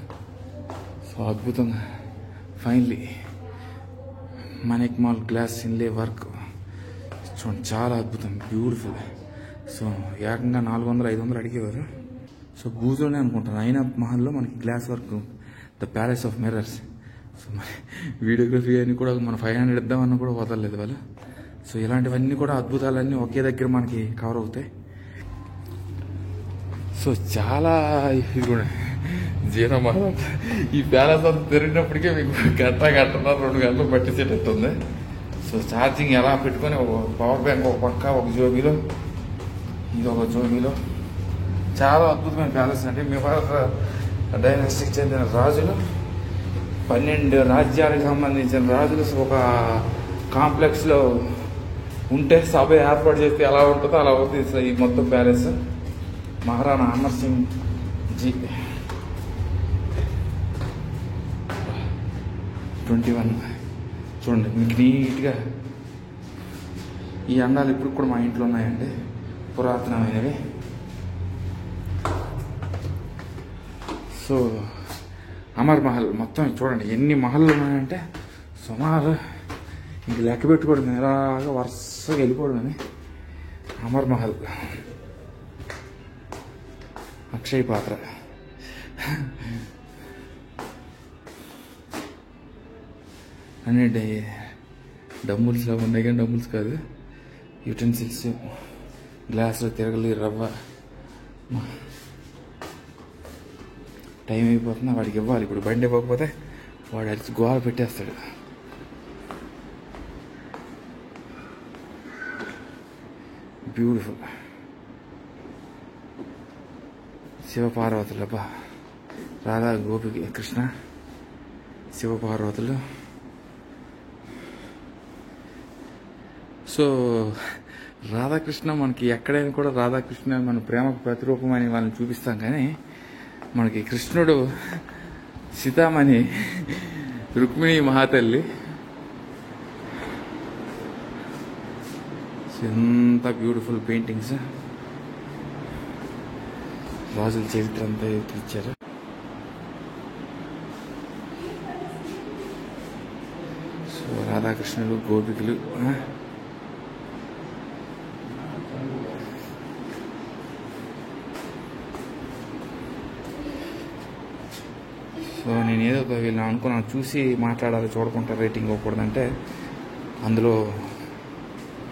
సో అద్భుతంగా ఫైనలీ మనకి మాల్ గ్లాస్ ఇన్లే వర్క్ చూడండి, చాలా అద్భుతం, బ్యూటిఫుల్. సో ఏకంగా 400-500 అడిగేవారు. సో బూజులోనే అనుకుంటాను, అయినా మహల్లో మనకి glass work, the palace of mirrors. So మరి వీడియోగ్రఫీ అని కూడా మన 500 ఇద్దామన్నా కూడా వదలలేదు వాళ్ళు. సో ఇలాంటివన్నీ కూడా అద్భుతాలన్నీ ఒకే దగ్గర మనకి కవర్ అవుతాయి. సో చాలా ఇది కూడా జీనమా ఈ ప్యాలెస్ అంతా తిరిగినప్పటికే మీకు గంటన్నర 2 గంటలు పట్టించేటట్టుంది. సో ఛార్జింగ్ ఎలా పెట్టుకొని ఒక పవర్ బ్యాంక్ ఒక పక్క, ఒక జోబీలో, ఇది ఒక జోబీలో. చాలా అద్భుతమైన ప్యాలెస్ అండి. మెవార్ డైనాస్టీకి చెందిన రాజులు, 12 రాజ్యాలకు సంబంధించిన రాజులు ఒక కాంప్లెక్స్లో ఉంటే సభ ఏర్పాటు చేస్తే ఎలా ఉంటుందో అలా అవుతుంది ఈ మొత్తం ప్యాలెస్. మహారాణా అమర్ సింగ్ జీ 21 చూడండి మీకు నీట్గా. ఈ అందాలు ఇప్పుడు కూడా మా ఇంట్లో ఉన్నాయండి, పురాతనమైనవి. సో అమర్ మహల్ మొత్తం చూడండి ఎన్ని మహల్లు ఉన్నాయంటే సుమారు ఇంక లెక్క పెట్టుకోవడం, ఇలాగా వరుసగా వెళ్ళిపోవడం. అమర్ మహల్, అక్షయ్ పాత్ర, అనే డంబుల్స్లో ఉన్నాయి కానీ డంబుల్స్ కాదు, యుటెన్సిల్స్, గ్లాసులో తిరగలి, రవ్వ. టైం అయిపోతున్నా వాడికి ఇవ్వాలి. ఇప్పుడు బండి ఇవ్వకపోతే వాడు అరిచి గోల పెట్టేస్తాడు. బ్యూటిఫుల్. శివపార్వతులు, అబ్బా, రాధా గోపి కృష్ణ శివపార్వతులు. సో రాధాకృష్ణ మనకి ఎక్కడైనా కూడా రాధాకృష్ణ మన ప్రేమకు ప్రతిరూపం అని వాళ్ళని చూపిస్తాం, కానీ మనకి కృష్ణుడు సీతామణి రుక్మిణి మహాతల్లి ఎంత బ్యూటిఫుల్ పెయింటింగ్స్, రాజుల చరిత్ర అంతా ఇచ్చారు. సో రాధాకృష్ణుడు గోపికలు, సో నేనేదో వీళ్ళు అనుకున్నాను, చూసి మాట్లాడాలి చూడకుండా రేటింగ్ ఇవ్వకూడదంటే అందులో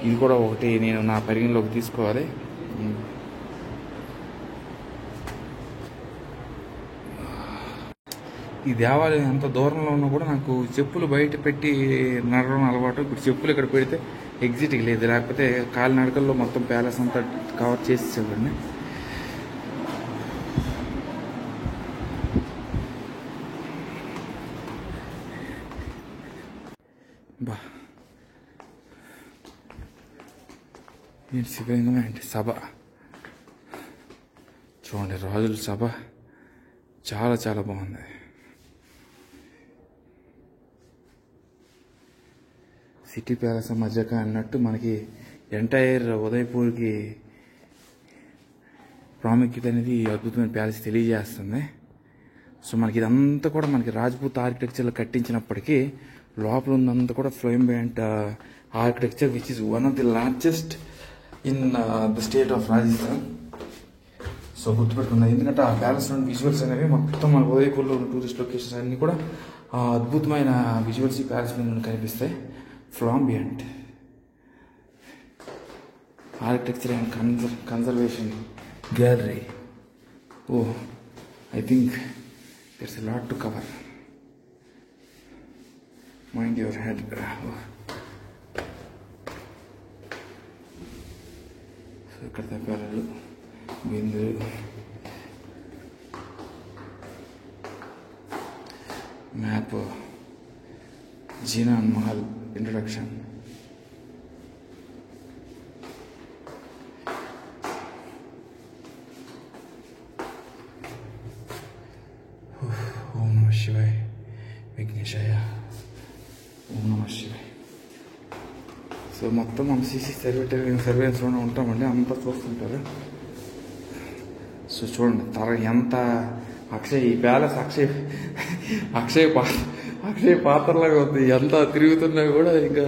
ఇది కూడా ఒకటి నేను నా పరిగణలోకి తీసుకోవాలి. ఈ దేవాలయం ఎంత దూరంలో ఉన్నా కూడా నాకు చెప్పులు బయట పెట్టి నడవడం అలవాటు. ఇప్పుడు చెప్పులు ఇక్కడ పెడితే ఎగ్జిట్కి లేదు, లేకపోతే కాలినడకల్లో మొత్తం ప్యాలెస్ అంతా కవర్ చేసేవాడిని. బా ఏంటి శివలింగం ఏంటి సభ చూడండి, రాజుల సభ చాలా చాలా బాగుంది. సిటీ ప్యాలెస్ మధ్యక అన్నట్టు మనకి ఎంటైర్ ఉదయపూర్కి ప్రాముఖ్యత అనేది ఈ అద్భుతమైన ప్యాలెస్ తెలియజేస్తుంది. సో మనకి ఇదంతా కూడా మనకి రాజ్పూత్ ఆర్కిటెక్చర్లో కట్టించినప్పటికీ లోపల ఉన్నంతా కూడా flamboyant architecture which is one of the largest in the state of Rajasthan. So గుర్తుపెట్టుకున్నాను, ఎందుకంటే ఆ ప్యాలెస్ నుండి విజువల్స్ అనేవి మొత్తం మన ఉదయపూర్లో ఉన్న టూరిస్ట్ లొకేషన్స్ అన్నీ కూడా అద్భుతమైన విజువల్స్ ఈ ప్యాలెస్ మీద నుండి కనిపిస్తాయి. Flamboyant architecture and conservation gallery. Oh I think there's a lot to cover. Mind your head. So ఇక్కడ తప్పాలు బిందులు, మ్యాప్, జీనాన్ మహల్ ఇంట్రొడక్షన్, ఓం నమ శివాయ, విఘ్నేశాయ, ఓం నమ శివాయ. సో మొత్తం మనం సీసీ సర్వేలెన్స్లోనే ఉంటామండి, అంతా చూస్తుంటారు. సో చూడండి ఎంత ఈ ప్యాలెస్ అక్షయ పాత్రలాగా ఉంది. ఎంత తిరుగుతున్నా కూడా ఇంకా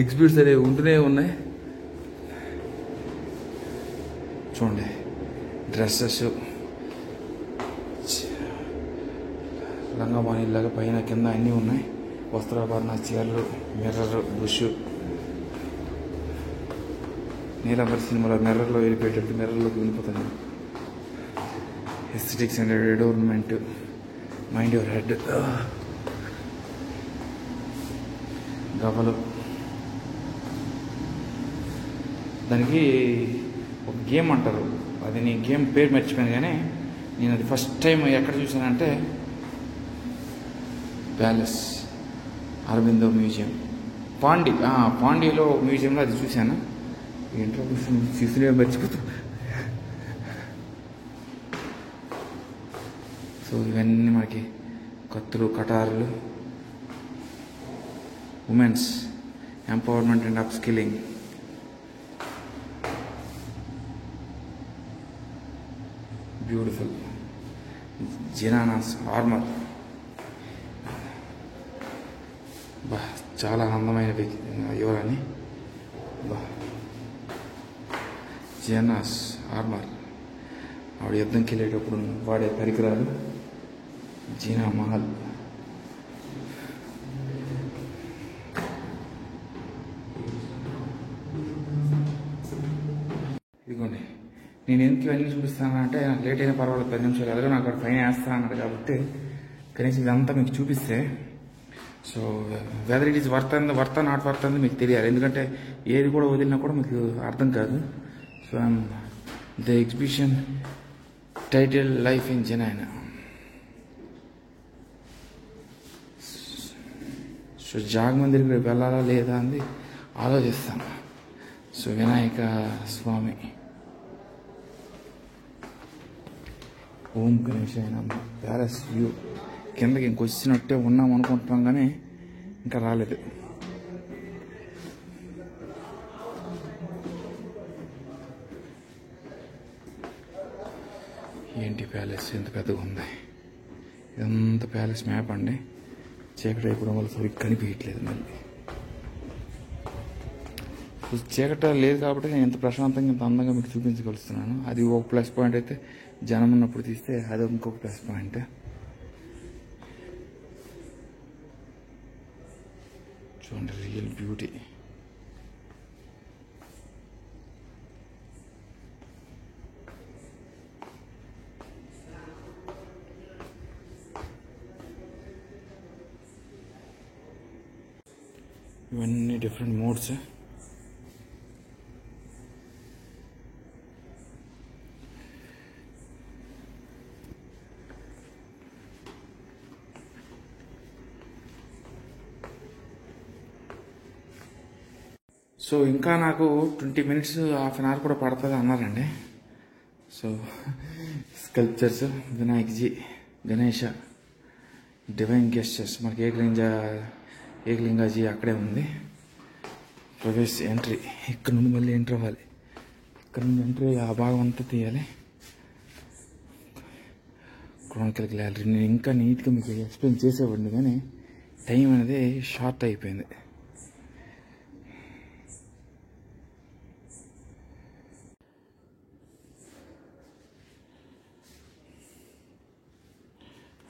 ఎగ్జిబిట్స్ అనేవి ఉంటూనే ఉన్నాయి. చూడండి డ్రెస్సెస్, లంగామానిలాగా పైన కింద అన్నీ ఉన్నాయి. వస్త్రాభరణ, చీరలు, మిర్రర్, బుష్, నీలాంబరి సినిమాలో మిర్రర్లో వెళ్ళిపోయేటట్టు మిర్రర్లోకి వెళ్ళిపోతాను. Aesthetics and adornment, mind your head, గవ్వలు. దానికి ఒక గేమ్ అంటారు, అది నేను గేమ్ పేరు మర్చిపోయాను, కానీ నేను అది ఫస్ట్ టైం ఎక్కడ చూసానంటే ప్యాలెస్ అరవిందో మ్యూజియం, పాండీలో మ్యూజియంలో అది చూశాను. ఏంటో చూసినే మర్చిపోతాను. సో ఇవన్నీ మనకి కత్తులు, కటారులు, women's empowerment and up skilling, beautiful జినానాస్ ఆర్మర్. బా చాలా అందమైన యువరాణి. బా జినానాస్ ఆర్మర్, ఆవిడ యుద్ధంకి వెళ్ళేటప్పుడు వాడే పరికరాలు. జీనా మహల్, ఇదిగోండి. నేను ఎందుకు ఇవన్నీ చూపిస్తానంటే లేట్ అయినా పర్వాలేదు, 10 నిమిషాలు ఎలాగో నాకు అక్కడ పైన వేస్తా అన్నాడు కాబట్టి కనీసం ఇదంతా మీకు చూపిస్తే, so whether it is worth not worth అని మీకు తెలియాలి. ఎందుకంటే ఏది కూడా వదిలినా కూడా మీకు అర్థం కాదు. So the exhibition title life in జనైనా. సో జాగ్ మందిర్కి వెళ్ళాలా లేదా అని ఆలోచిస్తాను. సో వినాయక స్వామి, ఓం గణేశాయ నమః. ప్యాలెస్ వ్యూ కిందకి ఇంకొచ్చినట్టే ఉన్నాం అనుకుంటున్నాం కానీ ఇంకా రాలేదు. ఏంటి ప్యాలెస్ ఎంత పెద్దగా ఉంది. ఇదంతా ప్యాలెస్ మ్యాప్ అండి. చీకటి అయిపోవడం వల్ల సరిగ్గా కనిపించట్లేదు. మళ్ళీ చీకట లేదు కాబట్టి నేను ఎంత ప్రశాంతంగా ఇంత అందంగా మీకు చూపించగలుగుతున్నాను. అది ఒక ప్లస్ పాయింట్ అయితే, జనం ఉన్నప్పుడు తీస్తే అది ఇంకొక ప్లస్ పాయింట్. చూడండి రియల్ బ్యూటీ. ఇవన్నీ డిఫరెంట్ మోడ్స్. సో ఇంకా నాకు 20 minutes, హాఫ్ అన్ అవర్ కూడా పడుతుంది అన్నారండి. So sculptures, Vinayakji, Ganesha, divine gestures, మనకి ఏకలింగాజీ అక్కడే ఉంది. ప్రవేశ్ ఎంట్రీ, ఇక్కడ నుండి మళ్ళీ ఎంటర్ అవ్వాలి. ఇక్కడ నుండి ఎంట్రీ ఆ భాగం అంతా తీయాలి. క్రానికల్ గ్యాలరీ నేను ఇంకా నీట్గా మీకు ఎక్స్ప్లెయిన్ చేసేవాడిని కానీ టైం అనేది షార్ట్ అయిపోయింది.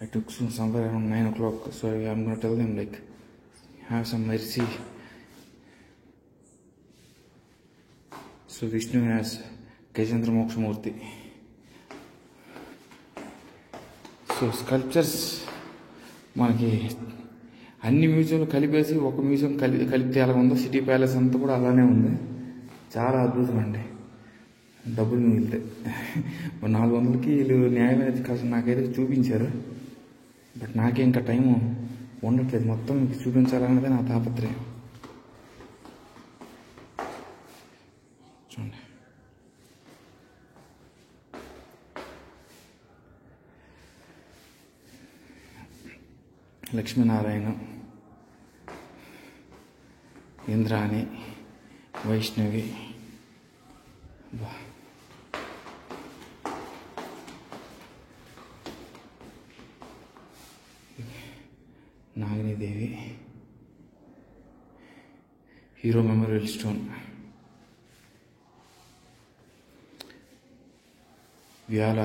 I took somewhere around 9 o'clock, so I'm going to tell them like, have some mercy. So Vishnu has Gajendra Mokshamurti. So sculptures మనకి అన్ని మ్యూజియంలు కలిపేసి ఒక మ్యూజియం కలిపితే ఎలా ఉందో సిటీ ప్యాలెస్ అంతా కూడా అలానే ఉంది. చాలా అద్భుతం అండి. డబ్బులు మిగిలితే 400కి వీళ్ళు న్యాయమైన కాదు నాకైతే చూపించారు. బట్ నాకే ఇంకా టైము ఉండట్లేదు. మొత్తం మీకు చూపించాలన్నదే నా తాపత్రయం. చూడండి Lakshminarayana, Indrani, Vaishnavi, Naginidevi, hero memorial stone, వ్యాల,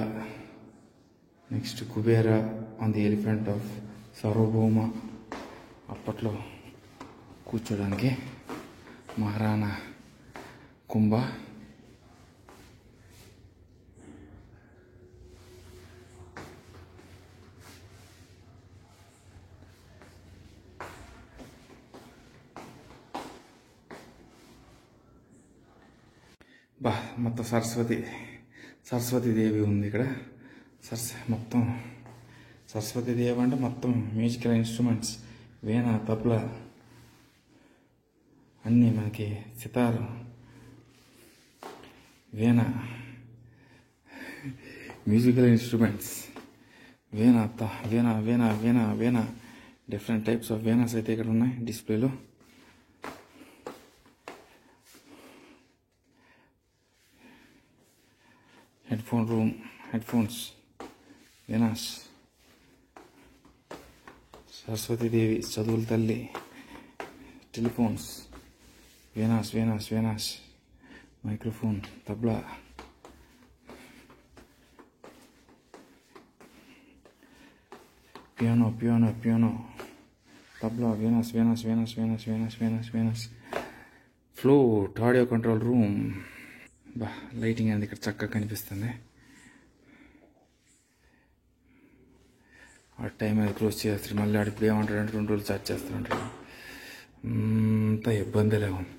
next Kubera on the elephant of సార్వభౌమ, అప్పట్లో కూర్చోడానికి, మహారాణా కుంభ, మొత్తం సరస్వతీదేవి ఉంది ఇక్కడ. మొత్తం సరస్వతీదేవి అంటే మొత్తం మ్యూజికల్ ఇన్స్ట్రుమెంట్స్, వీణ, తబలా అన్నీ మనకి, sitar, veena, musical instruments, veena different types of veenas అయితే ఇక్కడ ఉన్నాయి డిస్ప్లేలో. Headphone room, headphones, veenas, Saraswatidevi, చదువుల తల్లి, telephones, veenas, microphone, tabla, piano, tabla, veenas, flute, audio control room. Lighting అనేది ఇక్కడ చక్కగా కనిపిస్తుంది. ఆ టైం అది క్లోజ్ చేస్తారు. మళ్ళీ ఆడికి ఏమంటారంటే 2 రోజులు ఛార్జ్ చేస్తారంటారు. అంత ఇబ్బందిలే ఉంది.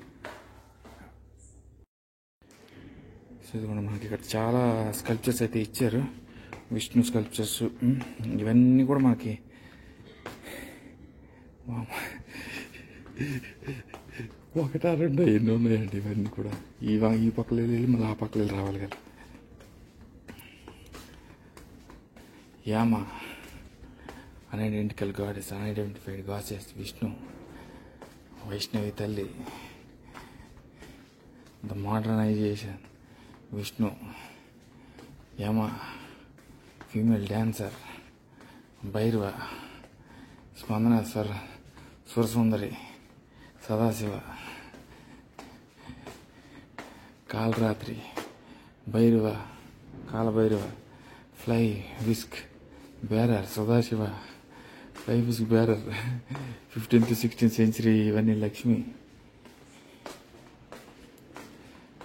సో ఇది కూడా మనకి ఇక్కడ చాలా స్కల్ప్చర్స్ అయితే ఇచ్చారు. విష్ణు స్కల్ప్చర్స్ ఇవన్నీ కూడా మనకి ఒకటా రెండో ఎన్ని ఉన్నాయండి ఇవన్నీ కూడా. ఈ పక్కల వెళ్ళి మళ్ళీ ఆ పక్కల వెళ్ళి రావాలి కదా. Yama unidentical goddess, unidentified goddesses, Vishnu, Vaishnavi తల్లి, the modernisation, Vishnu, Yama, female dancer, Bhairava, Spandana, Surasundari, Sadashiva, Kalaratri, Bhairava, Kalabhairava, fly whisk bearer, Sadashiva, fly whisk bearer, 15th to 16th century, ఇవన్నీ Lakshmi,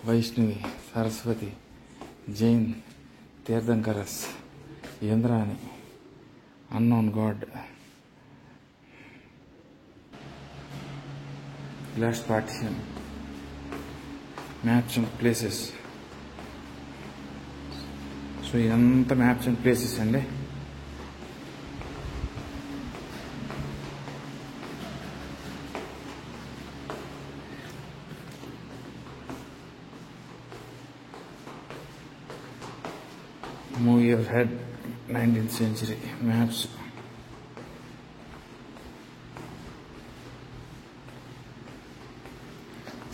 Vaishnavi, Saraswati, Jain, tirthankaras, Indrani, unknown god, glass partition, maps and places. So ఇదంతా మ్యాప్స్ అండ్ ప్లేసెస్ అండి. Move your head, 19th century maps.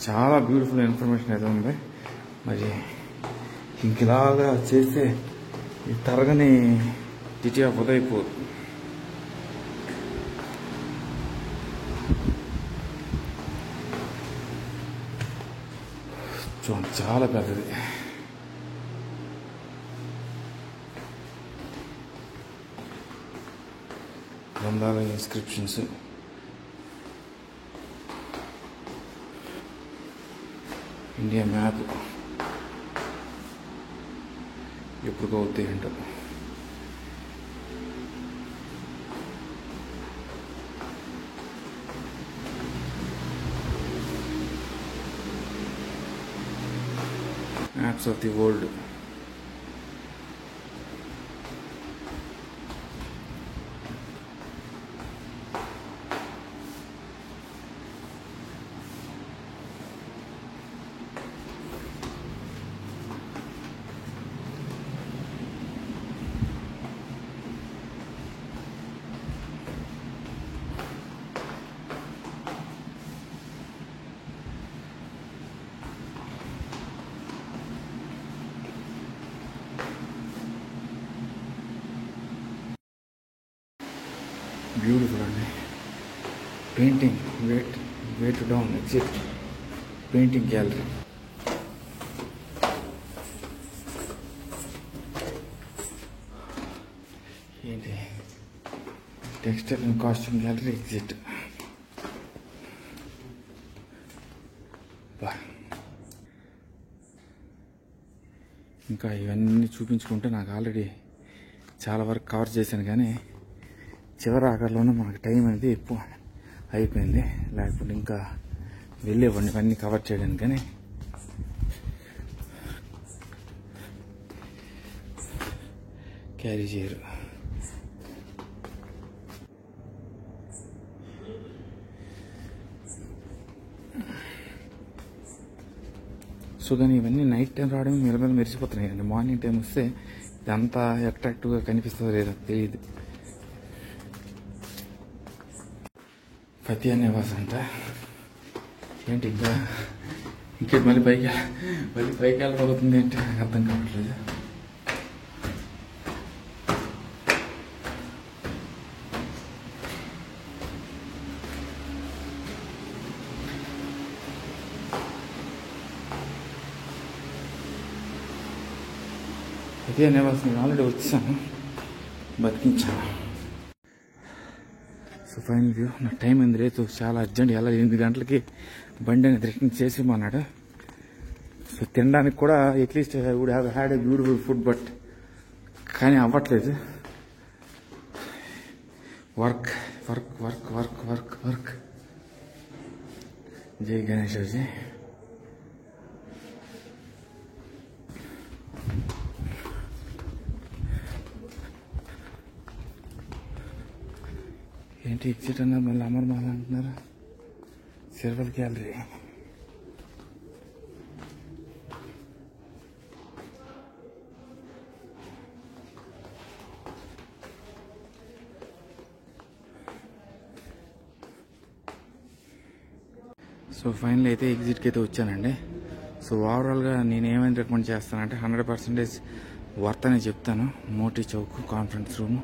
చాలా beautiful information అయితే ఉంది. మరి ఇంకలాగా చేస్తే ఈ తరగని సిటీ ఆఫ్ ఉదయపూర్. చాలా పెద్దది. గ్రంథాల ఇన్స్క్రిప్షన్స్, ఇండియా మ్యాప్ ఎప్పుడు అవుతాయి అంటారు. Maps of the world. Beautiful అండి. Painting, wait down exit painting gallery. ఏంటి textile and costume gallery exit. ఇంకా ఇవన్నీ చూపించుకుంటే నాకు ఆల్రెడీ చాలా వరకు కవర్ చేశాను, కానీ చివరి ఆఖరిలోనే మనకు టైం అనేది ఎక్కువ అయిపోయింది. లేకపోతే ఇంకా వెళ్ళేవాడిని ఇవన్నీ కవర్ చేయడానికి. కానీ క్యారీ చేయరు. సో కానీ ఇవన్నీ నైట్ టైం రావడం మెల్లమెల్ల మెరిసిపోతున్నాయండి. మార్నింగ్ టైం వస్తే ఇదంతా అట్రాక్టివ్గా కనిపిస్తుందో లేదో తెలియదు. ఫతియా నివాస్ అంట. ఏంటి ఇంకేంటి మళ్ళీ పైకి వెళ్ళిపోతుంది అంటే అర్థం కావట్లేదు. ఫతియా నివాస్ నేను ఆల్రెడీ వచ్చాను, బతికించాను. So final view. నా టైం అయింది, రేపు చాలా అర్జెంట్. ఎలా 8 గంటలకి బండి అనేది రిటర్న్ చేసి అన్నాడు. సో తినడానికి కూడా at least I would have had a beautiful food, but కానీ అవ్వట్లేదు. Work work work work work work. జై గణేష్. ఏంటి ఎగ్జిట్ అన్నారు, మళ్ళీ అమర్ మహల్ అంటున్నారు. Silver gallery. సో ఫైనల్ అయితే ఎగ్జిట్కి అయితే వచ్చానండి. సో ఓవరాల్గా నేను ఏమైనా రికమెండ్ చేస్తానంటే 100% వర్త్ అని చెప్తాను. మోటీ చౌక్ కాన్ఫరెన్స్ రూమ్,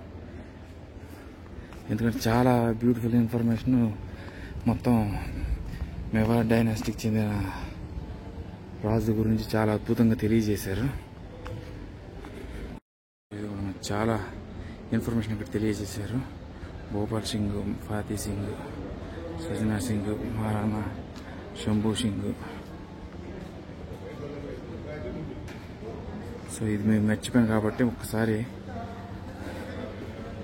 ఎందుకంటే చాలా బ్యూటిఫుల్ ఇన్ఫర్మేషన్ మొత్తం మెవార్ డైనాస్టీకి చెందిన రాజు గురించి చాలా అద్భుతంగా తెలియజేశారు. చాలా ఇన్ఫర్మేషన్ ఇక్కడ తెలియజేశారు. భోపాల్ సింగ్, ఫాతీ సింగ్, సజనా సింగ్, మహారాణా శంభూ సింగ్. సో ఇది మేము మర్చిపోయాం కాబట్టి ఒక్కసారి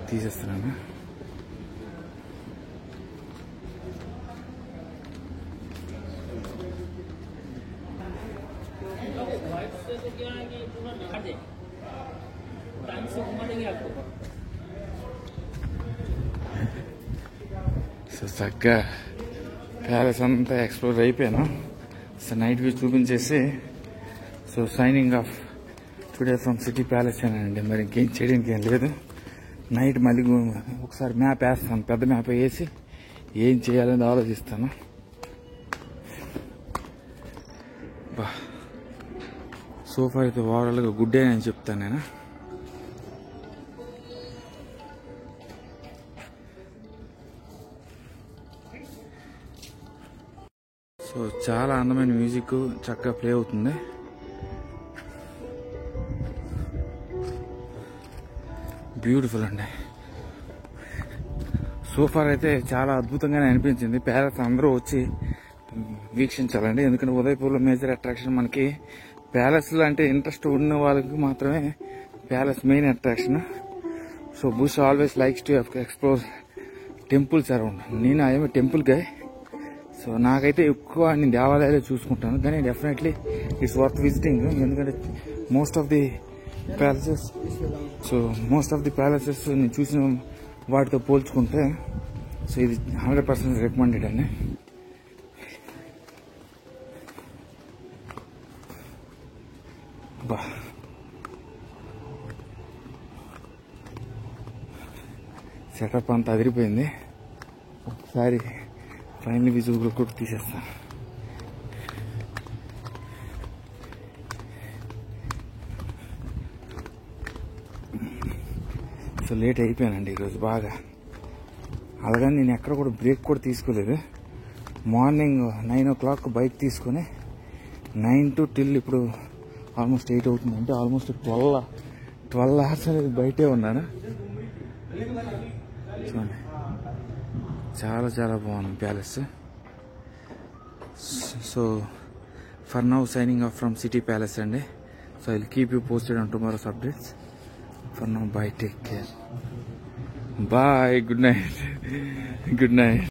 తీసేస్తున్నాను. సో చక్కగా ప్యాలెస్ అంతా ఎక్స్ప్లోర్ అయిపోయాను. సో నైట్ వ్యూ చూపించేసి so signing off today from City Palace అనండి. మరి ఇంకేం చేయడానికి ఏం లేదు. నైట్ మళ్ళీ ఒకసారి మ్యాప్ వేస్తాను, పెద్ద మ్యాప్ వేసి ఏం చేయాలని ఆలోచిస్తాను. బా సోఫా అయితే ఓవరాల్గా గుడ్ డే అని చెప్తాను నేను. సో చాలా అందమైన మ్యూజిక్ చక్కగా ప్లే అవుతుంది. బ్యూటిఫుల్ అండి. సోఫార్ అయితే చాలా అద్భుతంగానే అనిపించింది. ప్యాలెస్ అందరూ వచ్చి వీక్షించాలండి, ఎందుకంటే ఉదయపూర్లో మేజర్ అట్రాక్షన్ మనకి ప్యాలెస్లో అంటే ఇంట్రెస్ట్ ఉన్న వాళ్ళకి మాత్రమే palace main attraction. So bush always likes to explore temples around. నేను ఐఎమ్ టెంపుల్ గాయ్. సో నాకైతే ఎక్కువ నేను దేవాలయాలే చూసుకుంటాను, కానీ డెఫినెట్లీ ఇట్స్ వర్త్ విజిటింగ్. ఎందుకంటే మోస్ట్ ఆఫ్ ది ప్యాలెసెస్ నేను చూసిన వాటితో పోల్చుకుంటే సో ఇది 100% రికమెండెడ్ అండి. బా సెటప్ అంతా అదిరిపోయింది. ఒకసారి ఫైనల్ విజువల్ కూడా తీసేస్తాను. సో లేట్ అయిపోయానండి ఈరోజు బాగా. అలాగని నేను ఎక్కడ కూడా బ్రేక్ కూడా తీసుకోలేదు. మార్నింగ్ 9 o'clock బైక్ తీసుకొని 9 to till ఇప్పుడు ఆల్మోస్ట్ 8 అవుతుంది. అంటే ఆల్మోస్ట్ 12 hours అనేది బయటే ఉన్నాను. చూడండి చాలా చాలా బాగుంది palace. So for now signing off from City Palace అండి. So I will keep you posted on tomorrow's updates. For now, bye, take care. Bye, good night. Good night.